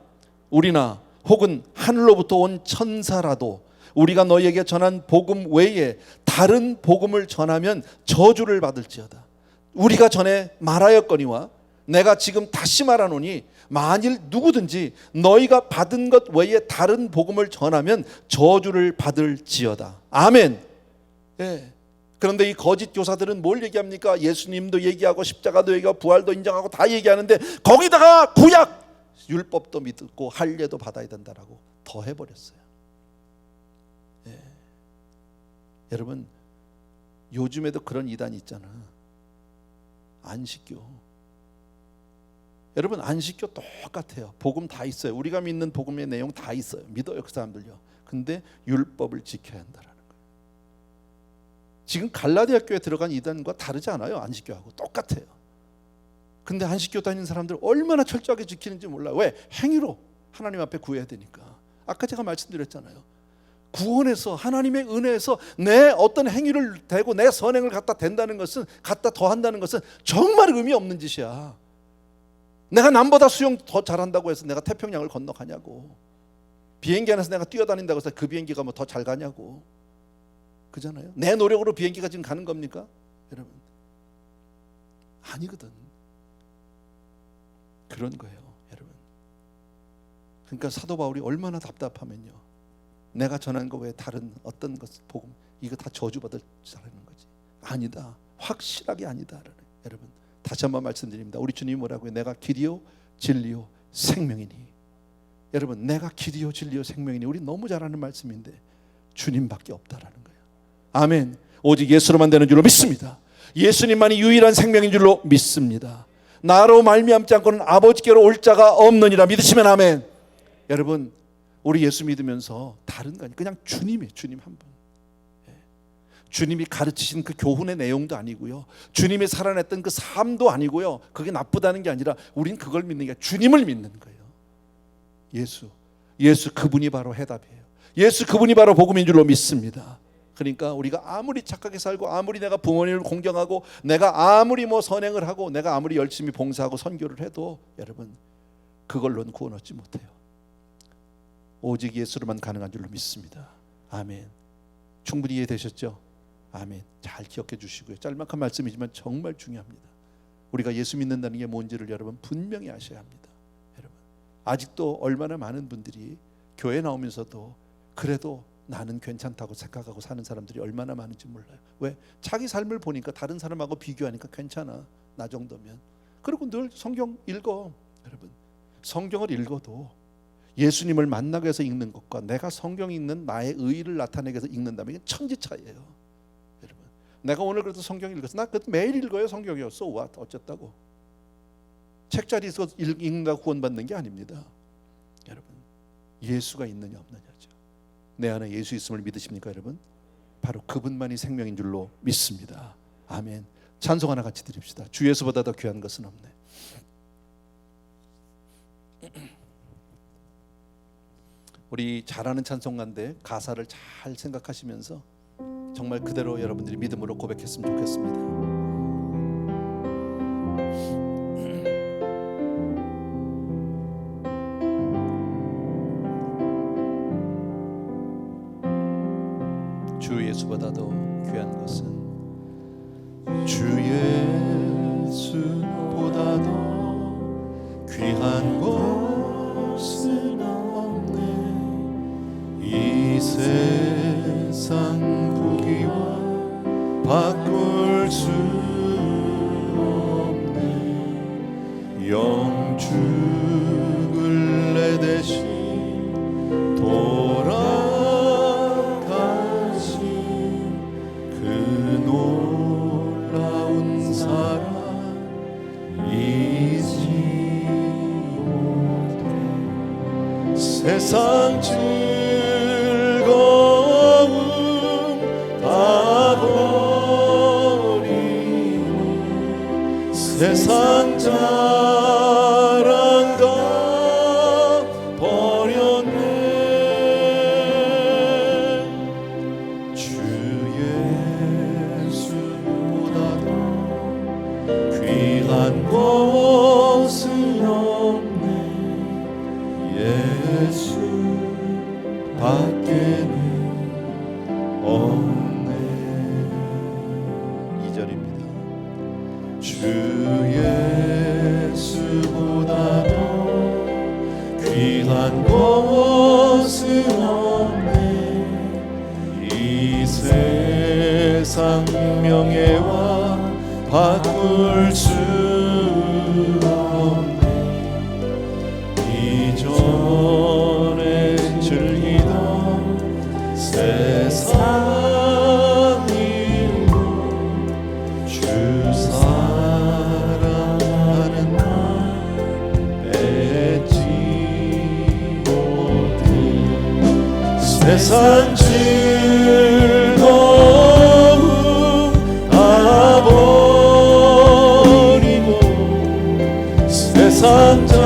우리나 혹은 하늘로부터 온 천사라도 우리가 너희에게 전한 복음 외에 다른 복음을 전하면 저주를 받을지어다. 우리가 전에 말하였거니와 내가 지금 다시 말하노니 만일 누구든지 너희가 받은 것 외에 다른 복음을 전하면 저주를 받을지어다. 아멘. 예. 그런데 이 거짓 교사들은 뭘 얘기합니까? 예수님도 얘기하고 십자가도 얘기하고 부활도 인정하고 다 얘기하는데 거기다가 구약 율법도 믿고 할례도 받아야 된다라고 더 해버렸어요. 예. 여러분 요즘에도 그런 이단이 있잖아. 안식교. 여러분 안식교 똑같아요. 복음 다 있어요. 우리가 믿는 복음의 내용 다 있어요. 믿어요 그 사람들요. 근데 율법을 지켜야 한다라는 거예요. 지금 갈라디아 교회에 들어간 이단과 다르지 않아요. 안식교하고 똑같아요. 근데 안식교 다니는 사람들 얼마나 철저하게 지키는지 몰라요. 왜? 행위로 하나님 앞에 구해야 되니까. 아까 제가 말씀드렸잖아요. 구원에서 하나님의 은혜에서 내 어떤 행위를 대고 내 선행을 갖다 댄다는 것은, 갖다 더한다는 것은 정말 의미 없는 짓이야. 내가 남보다 수영 더 잘한다고 해서 내가 태평양을 건너가냐고. 비행기 안에서 내가 뛰어다닌다고 해서 그 비행기가 뭐 더 잘 가냐고. 그잖아요. 내 노력으로 비행기가 지금 가는 겁니까? 여러분 아니거든. 그런 거예요, 여러분. 그러니까 사도 바울이 얼마나 답답하면요, 내가 전한 거 외에 다른 어떤 것 복음 이거 다 저주받을 자라는 거지. 아니다. 확실하게 아니다. 여러분 다시 한번 말씀드립니다. 우리 주님이 뭐라고요? 내가 길이요 진리요 생명이니. 여러분 내가 길이요 진리요 생명이니, 우리 너무 잘 아는 말씀인데 주님밖에 없다라는 거예요. 아멘. 오직 예수로만 되는 줄로 믿습니다. 예수님만이 유일한 생명인 줄로 믿습니다. 나로 말미암지 않고는 아버지께로 올 자가 없느니라. 믿으시면 아멘. 여러분, 우리 예수 믿으면서 다른 거 아니에요. 그냥 주님이에요. 주님 한 분. 주님이 가르치신 그 교훈의 내용도 아니고요, 주님이 살아냈던 그 삶도 아니고요, 그게 나쁘다는 게 아니라 우린 그걸 믿는 게 주님을 믿는 거예요. 예수 그분이 바로 해답이에요. 예수 그분이 바로 복음인 줄로 믿습니다. 그러니까 우리가 아무리 착하게 살고, 아무리 내가 부모님을 공경하고, 내가 아무리 선행을 하고, 내가 아무리 열심히 봉사하고 선교를 해도 여러분, 그걸로는 구원 얻지 못해요. 오직 예수로만 가능한 줄로 믿습니다. 아멘. 충분히 이해되셨죠? 아멘. 잘 기억해 주시고요. 짤막한 말씀이지만 정말 중요합니다. 우리가 예수 믿는다는 게 뭔지를 여러분 분명히 아셔야 합니다. 여러분, 아직도 얼마나 많은 분들이 교회 나오면서도 그래도 나는 괜찮다고 생각하고 사는 사람들이 얼마나 많은지 몰라요. 왜? 자기 삶을 보니까 다른 사람하고 비교하니까 괜찮아, 나 정도면. 그리고 늘 성경 읽어. 여러분, 성경을 읽어도 예수님을 만나기 위해서 읽는 것과 내가 성경 읽는 나의 의의를 나타내기 위해서 읽는다면 이건 천지 차이예요. 여러분, 내가 오늘 그래도 성경 읽었어. 나 그래도 매일 읽어요. 성경이요. So what? 어쨌다고. 책자리에서 읽는다고 구원받는 게 아닙니다. 여러분, 예수가 있느냐 없느냐죠. 내 안에 예수 있음을 믿으십니까 여러분? 바로 그분만이 생명인 줄로 믿습니다. 아멘. 찬송 하나 같이 드립시다. 주 예수보다 더 귀한 것은 없네. 우리 잘하는 찬송가인데 가사를 잘 생각하시면서 정말 그대로 여러분들이 믿음으로 고백했으면 좋겠습니다. 주 예수보다도 귀한 것은, 주 예수보다도 귀한 것은 없네. 이 세상 부귀와 바꿀 수 없네. 영죽을 내 대신 돌아가신 그 놀라운 사랑 잊지 못해. 세상 즐거움 다 버리고 세상 자랑 다 버렸네. 주 예수보다도 귀한 것은 없네. 예수 밖에는 없네. 2절입니다. 주 예수보다도 귀한 것은 없네. 이 세상 명예와 바꿀 수 없네. 이전에 즐기던 세상 일로 주 사랑하는 나 뺏지 못해. 세상 즐거움 다 버리고 세상 자랑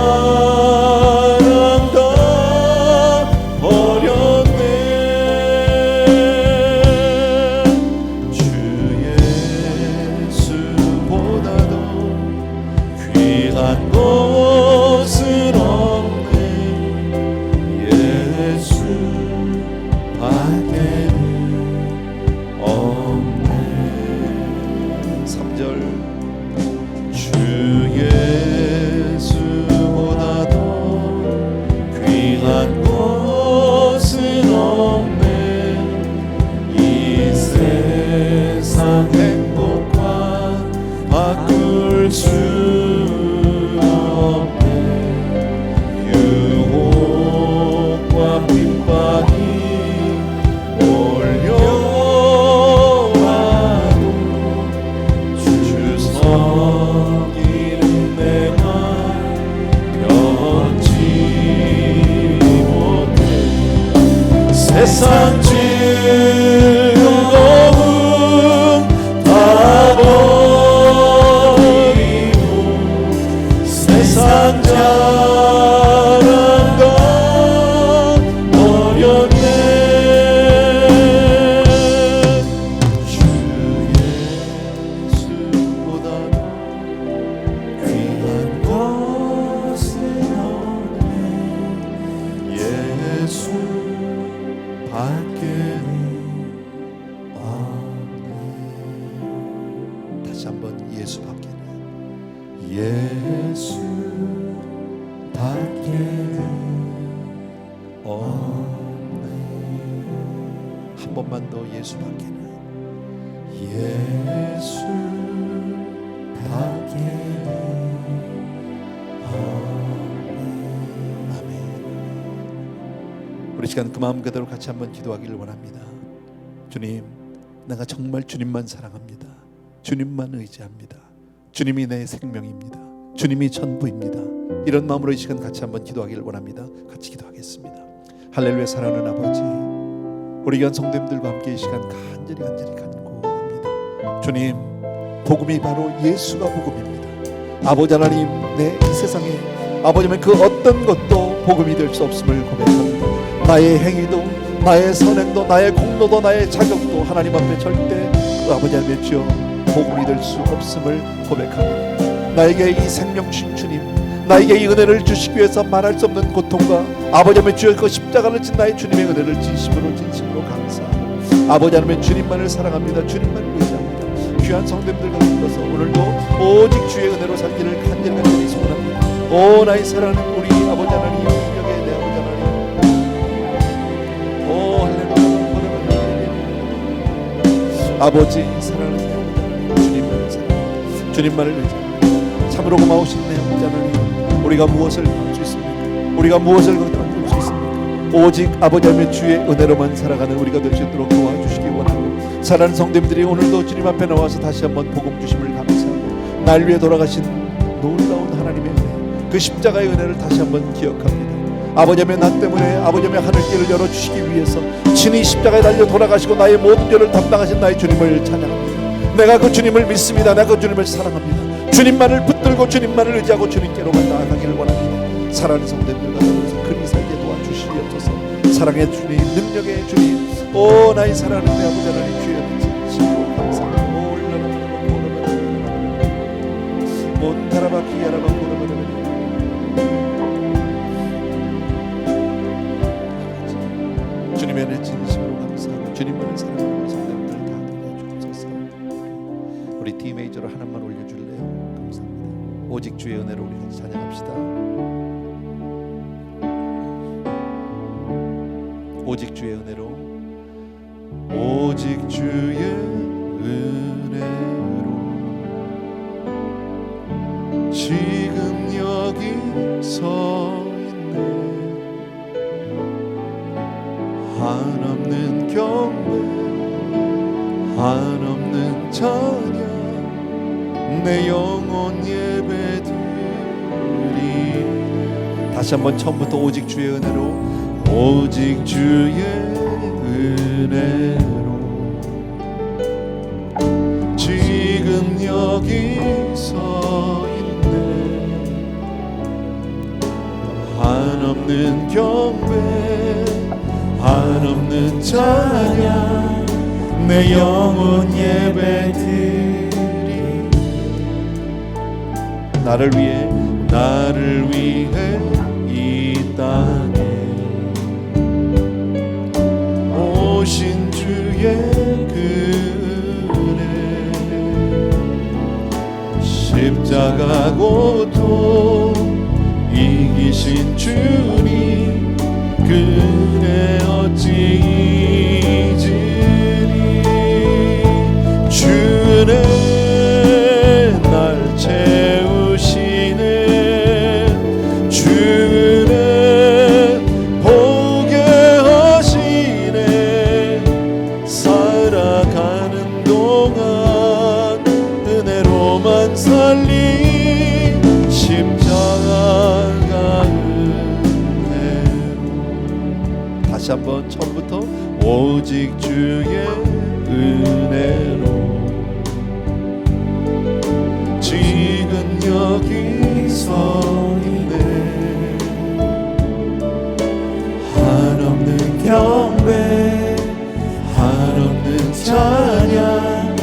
다 버렸네. 주 예수보다도 귀한 것은 없네. 예수 밖에는 없네. 3절. 주 예수보다도 귀한 것은 없네. 이 세상 행복과 바꿀 수 없네. 유혹과 핍박이 몰려와도 주 다시 한번 예수 밖에는 예수 밖에는 없네. 한 번만 더 예수 밖에는 예수 밖에는 아멘. 우리 시간 그 마음 그대로 같이 한번 기도하기를 원합니다. 주님, 내가 정말 주님만 사랑합니다. 주님만 의지합니다. 주님이 내 생명입니다. 주님이 전부입니다. 이런 마음으로 이 시간 같이 한번 기도하기를 원합니다. 같이 기도하겠습니다. 할렐루야. 사랑하는 아버지, 우리 귀한 성도님들과 함께 이 시간 간절히 간구합니다. 주님, 복음이 바로 예수가 복음입니다. 아버지 하나님, 내 이 세상에 아버지는 그 어떤 것도 복음이 될 수 없음을 고백합니다. 나의 행위도, 나의 선행도, 나의 공로도, 나의 자격도 하나님 앞에 절대 아버지 하나님의 주여 복음이 될 수 없음을 고백합니다. 나에게 이 생명 주신 주님, 나에게 이 은혜를 주시기 위해서 말할 수 없는 고통과 아버지 하나님의 주여 그 십자가를 진 나의 주님의 은혜를 진심으로 감사하고 아버지 하나님의 주님만을 사랑합니다. 주님만을 의지합니다. 귀한 성도님들 가운데서 오늘도 오직 주의 은혜로 살기를 간절히 소원합니다. 오 나의 사랑하는 우리 아버지 하나님, 능력의 내 아버지 하나님, 오 할렐루야. 아버지 사랑하는 내 아버지 하나님, 주님만을 사랑합니다. 주님만을 의지합니다. 참으로 고마우신 내 아버지 하나님, 우리가 무엇을 할 수 있습니까? 우리가 무엇을 얻을 수 있습니까? 오직 아버지 하나님의 주의 은혜로만 살아가는 우리가 될 수 있도록 도와주시기 원하고, 사랑하는 성도님들이 오늘도 주님 앞에 나와서 다시 한번 복음 주심을 감사하고 날 위해 돌아가신 놀라운 하나님의 은혜, 그 십자가의 은혜를 다시 한번 기억합니다. 아버지 하나님, 나 때문에 아버지 하나님 하늘길을 열어주시기 위해서 친히 십자가에 달려 돌아가시고 나의 모든 죄를 담당하신 나의 주님을 찬양합니다. 내가 그 주님을 믿습니다. 내가 그 주님을 사랑합니다. 주님만을 붙들고 주님만을 의지하고 주님께로만 나아가기를 원합니다. 사랑하는 성도님들과 더불어서 그리 살게 도와주시옵소서. 사랑의 주님, 능력의 주님, 오 나의 사랑하는 내 아버지 하나님, 주여 진심으로 감사합니다. 오 올라라바라바 고라바라바 몬타라바 기야라바 고라바라바. 주님의 은혜 진심으로 감사하고 주님만을 사랑하는 성도님들 다 도와주옵소서. 우리 티메이저로 하나만 올려줄래요? 감사합니다. 오직 주의 은혜로 우리 같이 찬양합시다. 오직 주의 은혜로, 오직 주의 은혜로 지금 여기 서 있네. 한없는 경배, 한없는 찬양, 내 영혼 예배드리네. 다시 한번 처음부터 오직 주의 은혜로, 오직 주의 은혜로 지금 여기 서 있네. 한없는 경배, 한없는 찬양, 내 영혼 예배드리. 나를 위해 이 땅에 오신 주의 은혜, 십자가 고통 이기신 주님, 그 은혜 어찌 잊으리. 주 은혜 날 채우시네. 주 은혜 보게 하시네. 살아가는 동안 은혜로만 살리 십자가 은혜로. 다시 한번 처음부터 오직 주의 은혜로 지금 여기 서 있네. 한없는 경배, 한없는 찬양,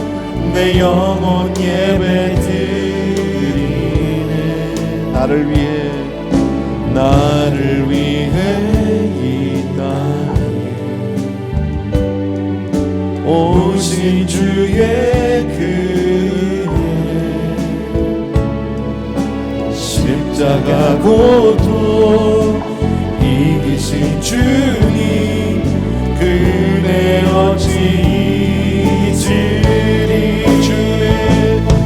내 영혼 예배드리네. 나를 위해 이 땅에 오신 주의 그 십자가고도 이기신 주님 그 은혜 어찌 잊으리.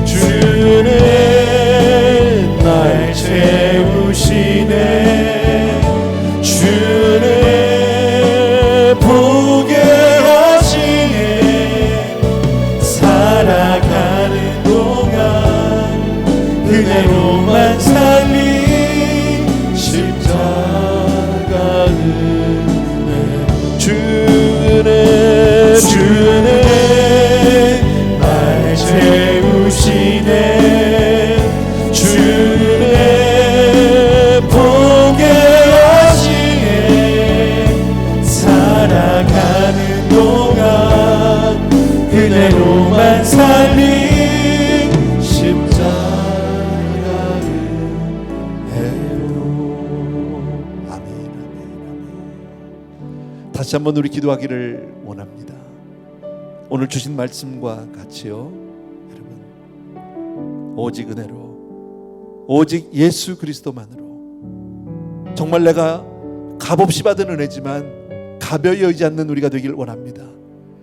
주는 날 채우시네. 주는 보게 하시네. 살아가는 동안 은혜로만 살린 십자가 은혜. 주는 날 채우시네. 주는 보게 하시네. 살아가는 동안 은혜로만 살린 십자가 은혜로. 아멘, 아멘, 아멘. 다시 한번 우리 기도하기를 원합니다. 오늘 주신 말씀과 같이요, 여러분, 오직 은혜로, 오직 예수 그리스도만으로, 정말 내가 값없이 받은 은혜지만 가벼이 여기지 않는 우리가 되길 원합니다.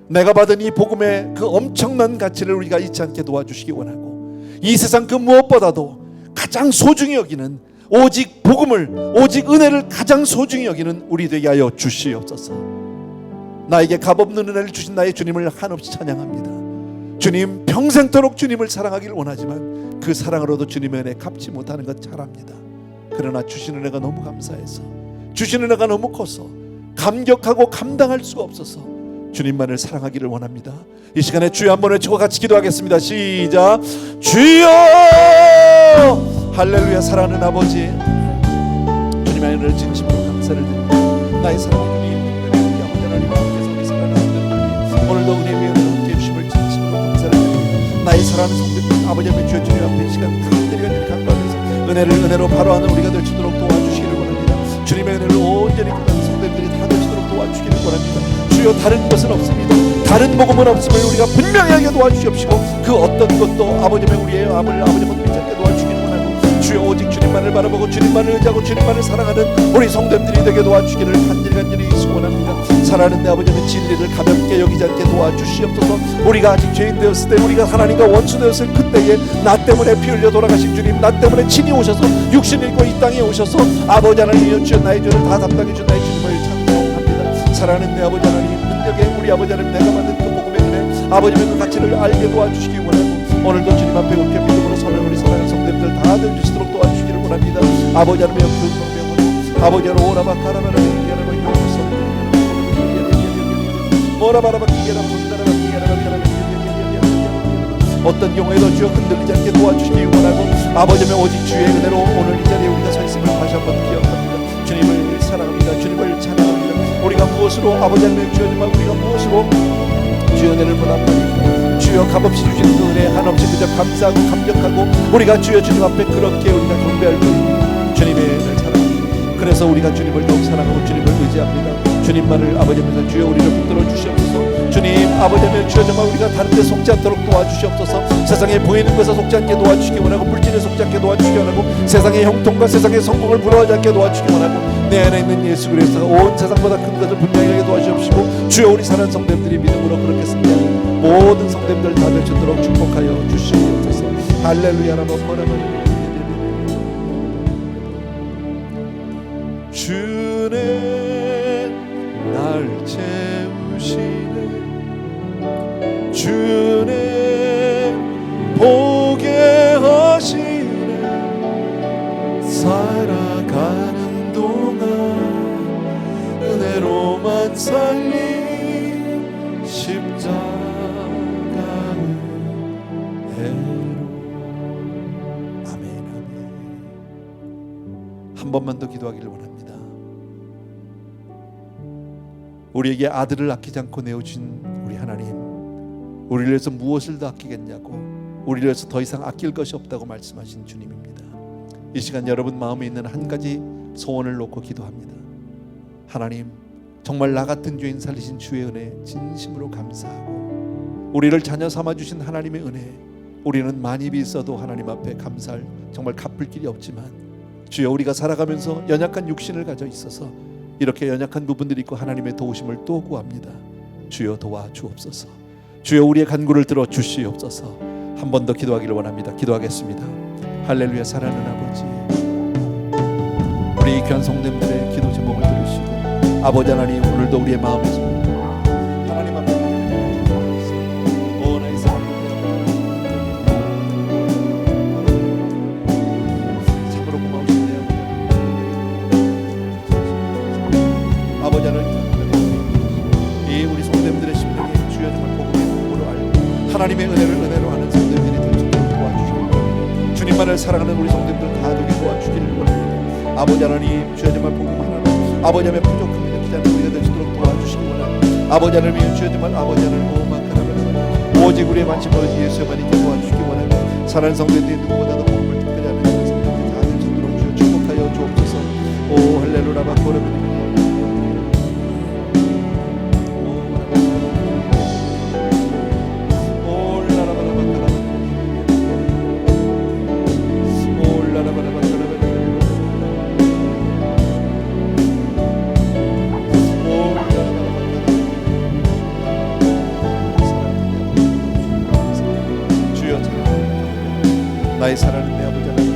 내가 받은 이 복음의 그 엄청난 가치를 우리가 잊지 않게 도와주시기 원하고, 이 세상 그 무엇보다도 가장 소중히 여기는 오직 복음을, 오직 은혜를 가장 소중히 여기는 우리 되게 하여 주시옵소서. 나에게 값없는 은혜를 주신 나의 주님을 한없이 찬양합니다. 주님, 평생토록 주님을 사랑하길 원하지만 그 사랑으로도 주님의 은혜 갚지 못하는 것 잘 압니다. 그러나 주신 은혜가 너무 감사해서, 주신 은혜가 너무 커서 감격하고 감당할 수가 없어서 주님만을 사랑하기를 원합니다. 이 시간에 주여 한번 외치고 같이 기도하겠습니다. 시작. 주여! 할렐루야. 사랑하는 아버지, 주님의 은혜를 진심으로 감사를 드립니다. 나의 사랑하는 주님, 은혜의 아버지 하나님 앞에서 우리 사랑하는 성도들이 오늘도 은혜의 은혜를 함께 해주심을 진심으로 감사를 드립니다. 나의 사랑하는 성도들, 아버지 하나님 주여, 주님 앞에 이 시간 간절히 간구하면서 은혜를 은혜로 바로하는 우리가 될 수 있도록 도와주시기를 원합니다. 주님의 은혜를 온전히 구하는 성도들이 다 될 수 있도록 도와주시기를 원합니다. 주여, 다른 것은 없습니다. 다른 복음은 없음을 우리가 분명히 하게 도와주시옵시고, 그 어떤 것도 아버지의 우리의 암을 아버지의 믿지 않게 도와주시기를 원하고, 주여 오직 주님만을 바라보고 주님만을 의지하고 주님만을 사랑하는 우리 성도들이 되게 도와주시기를 간절히 소원합니다. 사랑하는 내 아버지의 진리를 가볍게 여기지 않게 도와주시옵소서. 우리가 아직 죄인 되었을 때, 우리가 하나님과 원수 되었을 그때에 나 때문에 피 흘려 돌아가신 주님, 나 때문에 친히 오셔서 육신을 입고 이 땅에 오셔서 아버지 하나님이여 주여 나의 죄를 다 담당해 준 나의 주님을 찬송합니다. 사랑하는 내 아버지 하나님, 능력에 우리 아버지 하나님, 내가 받은 그 복음의 은혜, 아버지의 그 가치를 알게 도와주시기 원하고, 오늘도 주님 앞에 그렇게 믿음으로 서는 우리 사랑하는 성도들 다 되어주시도록 도와주시기를 원합니다. 아버지 하나님의 그 성명으로 아버지 하나님 오라바카라바라 이게라바 용서 오라바라바 이게라바 손다라바 이게라바 어떤 경우에도 주여 흔들리지 않게 도와주시기 원하고, 아버지 하나님 오직 주의 은혜로 오늘 이 자리에 우리가 서 있음을 다시 한번 기억합니다. 주님을 사랑합니다. 주님을 찬양합니다. 우리가 무엇으로 아버지 하나님 주여지만 우리가 무엇으로 주의 은혜를 보답하니, 주여 값없이 주신 그 은혜 한없이 그저 감사하고 감격하고 우리가 주여 주님 앞에 그렇게 우리가 경배할 때 주님의 은혜를 사랑합니다. 그래서 우리가 주님을 더욱 사랑하고 주님을 의지합니다. 주님만을 아버지면서 주여 우리를 붙들어 주시옵소서. 주님 아버지면 주여 정말 우리가 다른 데 속지 않도록 도와주시옵소서. 세상에 보이는 것에 속지 않게 도와주시기 원하고, 물질에 속지 않게 도와주시기 원하고, 세상의 형통과 세상의 성공을 부러워하지 않게 도와주시기 원하고, 내 안에 있는 예수 그리스도가 온 세상보다 큰 것을 분명하게 도와주시옵시고, 주여 우리 사랑하는 성도들이 믿음으로 그렇게 승리하는 모든 성도들 다 될 수 있도록 축복하여 주시옵소서. 할렐루야. 주는 날 채우시네. 주는 보게 하시네. 살아가는 동안 은혜로만 살린 십자가 은혜로. 아멘, 아멘. 한 번만 더 기도하기를 원합니다. 우리에게 아들을 아끼지 않고 내어주신 우리 하나님, 우리를 위해서 무엇을 더 아끼겠냐고, 우리를 위해서 더 이상 아낄 것이 없다고 말씀하신 주님입니다. 이 시간 여러분 마음에 있는 한 가지 소원을 놓고 기도합니다. 하나님, 정말 나 같은 죄인 살리신 주의 은혜 진심으로 감사하고, 우리를 자녀 삼아주신 하나님의 은혜, 우리는 많이 빚어도 하나님 앞에 감사할 정말 갚을 길이 없지만 주여, 우리가 살아가면서 연약한 육신을 가져 있어서 이렇게 연약한 부분들이 있고 하나님의 도우심을 또 구합니다. 주여 도와주옵소서. 주여 우리의 간구를 들어 주시옵소서. 한 번 더 기도하기를 원합니다. 기도하겠습니다. 할렐루야. 사랑하는 아버지, 우리 귀한 성도님들의 기도 제목을 들으시고 아버지 하나님, 오늘도 우리의 마음에서 하나님 앞에 나의 사랑 참으로 고마우신데요. 아버지 하나님, 이 우리 성도님들의 심령에 주여 정말 복음의 복음으로 알고 하나님의 은혜로 아는 성도들이 될 수 있도록 도와주시고 주님만을 사랑하는 우리 성도들 다 되게 도와주기를 원합니다. 아버지 하나님, 주여 정말 복음 하나로 아버지 하나님 부족함이 느끼지 않는 우리가 될 수 있도록 도와주시기 원합니다. 아버지 하나님, 주여 정말 아버지 하나님 오직 우리의 관심을 예수만 있게 도와주시기 원합니다. 사랑하는 성도들이 누구보다도 복음을 특별히 하는 성도들이 다 될 수 있도록 주여 축복하여 주옵소서. 오 할렐루야 바코르 나의 사랑하는 내 아버지 하나님,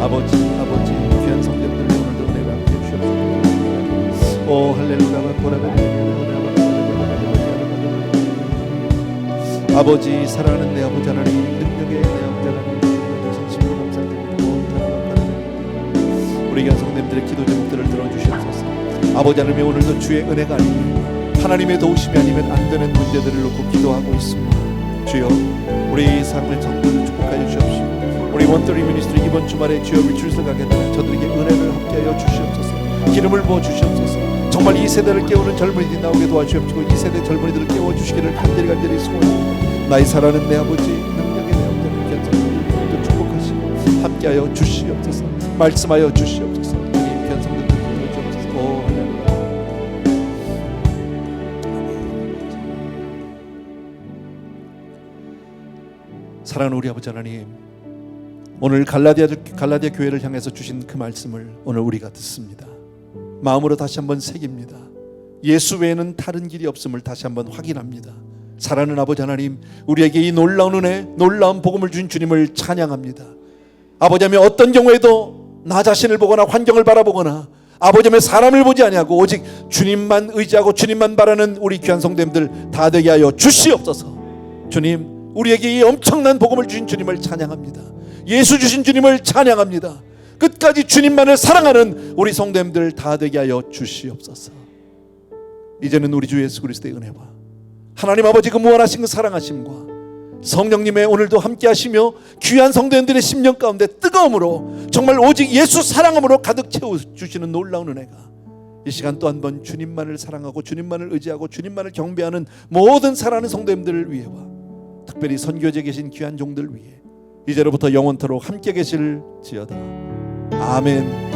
아버지 귀한 성도님들 오늘도 은혜가 함께 주옵소서. 오 할렐루야 아버지, 사랑하는 내 아버지 하나님, 능력의 내 아버지 하나님, 진심으로 감사드립니다. 우리 귀한 성도님들의 기도 제목들을 들어주시옵소서. 아버지 하나님, 오늘도 주의 은혜가 아니면 하나님의 도우심이 아니면 안 되는 문제들을 놓고 기도하고 있습니다. 주여, 우리 삶의 성도를 축복하여 주옵시고 우리 원더리 미니스트리 이번 주말에 주여 리트릿을 가게 되면 저들에게 은혜를 함께하여 주시옵소서. 기름을 부어 주시옵소서. 정말 이 세대를 깨우는 젊은이들이 나오게 도와주옵시고 이 세대 젊은이들을 깨워주시기를 간절히 소원합니다. 나의 사랑하는 내 아버지, 능력의 내 아버지를 견성하고 축복하시고 함께하여 주시옵소서. 말씀하여 주시옵소서. 이 귀한 성도들 주옵소서. 오 할렐루야. 사랑하는 우리 아버지 하나님, 오늘 갈라디아 교회를 향해서 주신 그 말씀을 오늘 우리가 듣습니다. 마음으로 다시 한번 새깁니다. 예수 외에는 다른 길이 없음을 다시 한번 확인합니다. 사랑하는 아버지 하나님, 우리에게 이 놀라운 은혜, 놀라운 복음을 주신 주님을 찬양합니다. 아버지 하나님, 어떤 경우에도 나 자신을 보거나 환경을 바라보거나 아버지 하나님 사람을 보지 아니하고 오직 주님만 의지하고 주님만 바라는 우리 귀한 성도님들 다 되게 하여 주시옵소서. 주님, 우리에게 이 엄청난 복음을 주신 주님을 찬양합니다. 예수 주신 주님을 찬양합니다. 끝까지 주님만을 사랑하는 우리 성도님들 다 되게 하여 주시옵소서. 이제는 우리 주 예수 그리스도의 은혜와 하나님 아버지 그 무한하신 그 사랑하심과 성령님의 오늘도 함께 하시며 귀한 성도님들의 심령 가운데 뜨거움으로 정말 오직 예수 사랑함으로 가득 채워주시는 놀라운 은혜가 이 시간 또 한 번 주님만을 사랑하고 주님만을 의지하고 주님만을 경배하는 모든 사랑하는 성도님들을 위해와 특별히 선교지에 계신 귀한 종들 위해 이제로부터 영원토록 함께 계실지어다. 아멘.